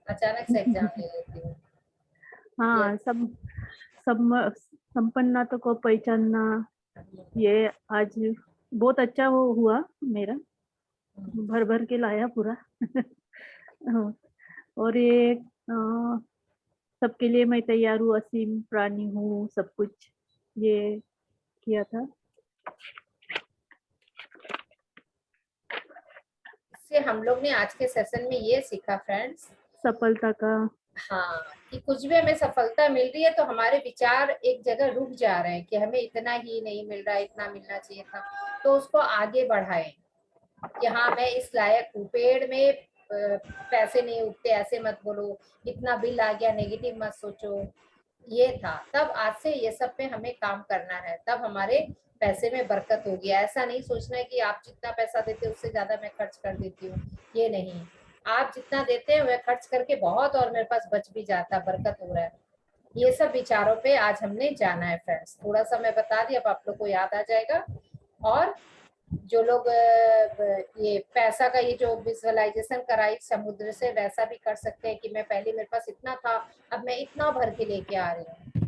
अचानक से एग्जाम ले लेती हूँ। हाँ, संपन्नता को पहचानना, ये आज बहुत अच्छा हुआ मेरा, भर भर के लाया पूरा। हाँ, और ये सबके लिए मैं तैयार हूँ, असीम प्राणी हूँ, सब कुछ ये किया था। इससे हम लोग ने आज के सेशन में ये सीखा फ्रेंड्स, सफलता का, हाँ, कि कुछ भी हमें सफलता मिल रही है तो हमारे विचार एक जगह रुक जा रहे हैं कि हमें इतना ही नहीं मिल रहा है, इतना मिलना चाहिए था, तो उसको आगे बढ़ाएं कि हाँ मैं इस लायक हूँ। पेड़ में पैसे नहीं उगते ऐसे मत बोलो, इतना बिल आ गया नेगेटिव मत सोचो, ये था। तब आज से ये सब पे हमें काम करना है, तब हमारे पैसे में बरकत होगी। ऐसा नहीं सोचना है कि आप जितना पैसा देते हो उससे ज्यादा मैं खर्च कर देती हूँ, ये नहीं। आप जितना देते हैं मैं खर्च करके बहुत और मेरे पास बच भी जाता, बरकत हो रहा है। ये सब विचारों पे आज हमने जाना है फ्रेंड्स। थोड़ा सा मैं बता दी, अब आप लोग को याद आ जाएगा। और जो लोग ये पैसा का ये जो विजुअलाइजेशन कराई समुद्र से, वैसा भी कर सकते हैं कि मैं पहले मेरे पास इतना था, अब मैं इतना भर के लेके आ रही हूँ।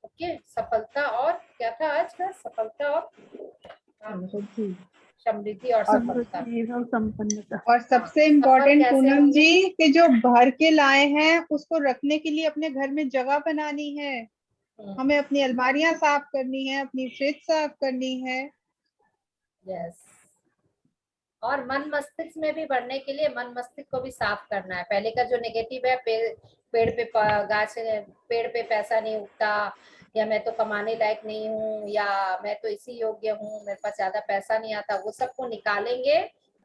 ओके, सफलता और क्या था आज का, सफलता और समृद्धि और सफलता और संपन्नता। और सबसे सफल इम्पोर्टेंट कैसे पूनम होंगे? जी कि जो भर के लाए हैं उसको रखने के लिए अपने घर में जगह बनानी है, हमें अपनी अलमारियां साफ करनी है, अपनी फ्रिज साफ करनी है। यस, और मन मस्तिष्क में भी बढ़ने के लिए मन मस्तिष्क को भी साफ करना है। पहले का जो नेगेटिव है, पेड़ पे गाछ, पेड़ पे पैसा नहीं उगता, या मैं तो कमाने लायक नहीं हूँ, या मैं तो इसी योग्य हूँ, मेरे पास ज्यादा पैसा नहीं आता, वो सबको निकालेंगे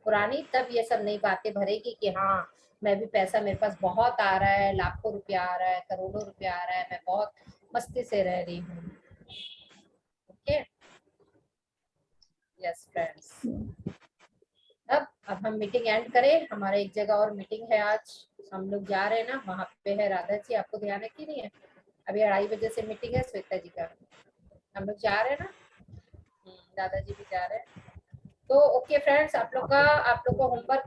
पुरानी, तब ये सब नई बातें भरेगी कि हाँ मैं भी पैसा मेरे पास बहुत आ रहा है, लाखों रुपया आ रहा है, करोड़ों रुपया आ रहा है, मैं बहुत मस्ती से रह रही हूँ। Okay, yes friends. अब हम मीटिंग एंड करें, हमारे एक जगह और मीटिंग है आज, हम लोग जा रहे हैं ना, वहाँ पे है राधा जी, आपको ध्यान है कि नहीं है? अभी 2:30 बजे से मीटिंग है श्वेता जी का, हम लोग जा रहे हैं ना, दादाजी भी जा रहे हैं। तो ओके फ्रेंड्स, आप लोग को होमवर्क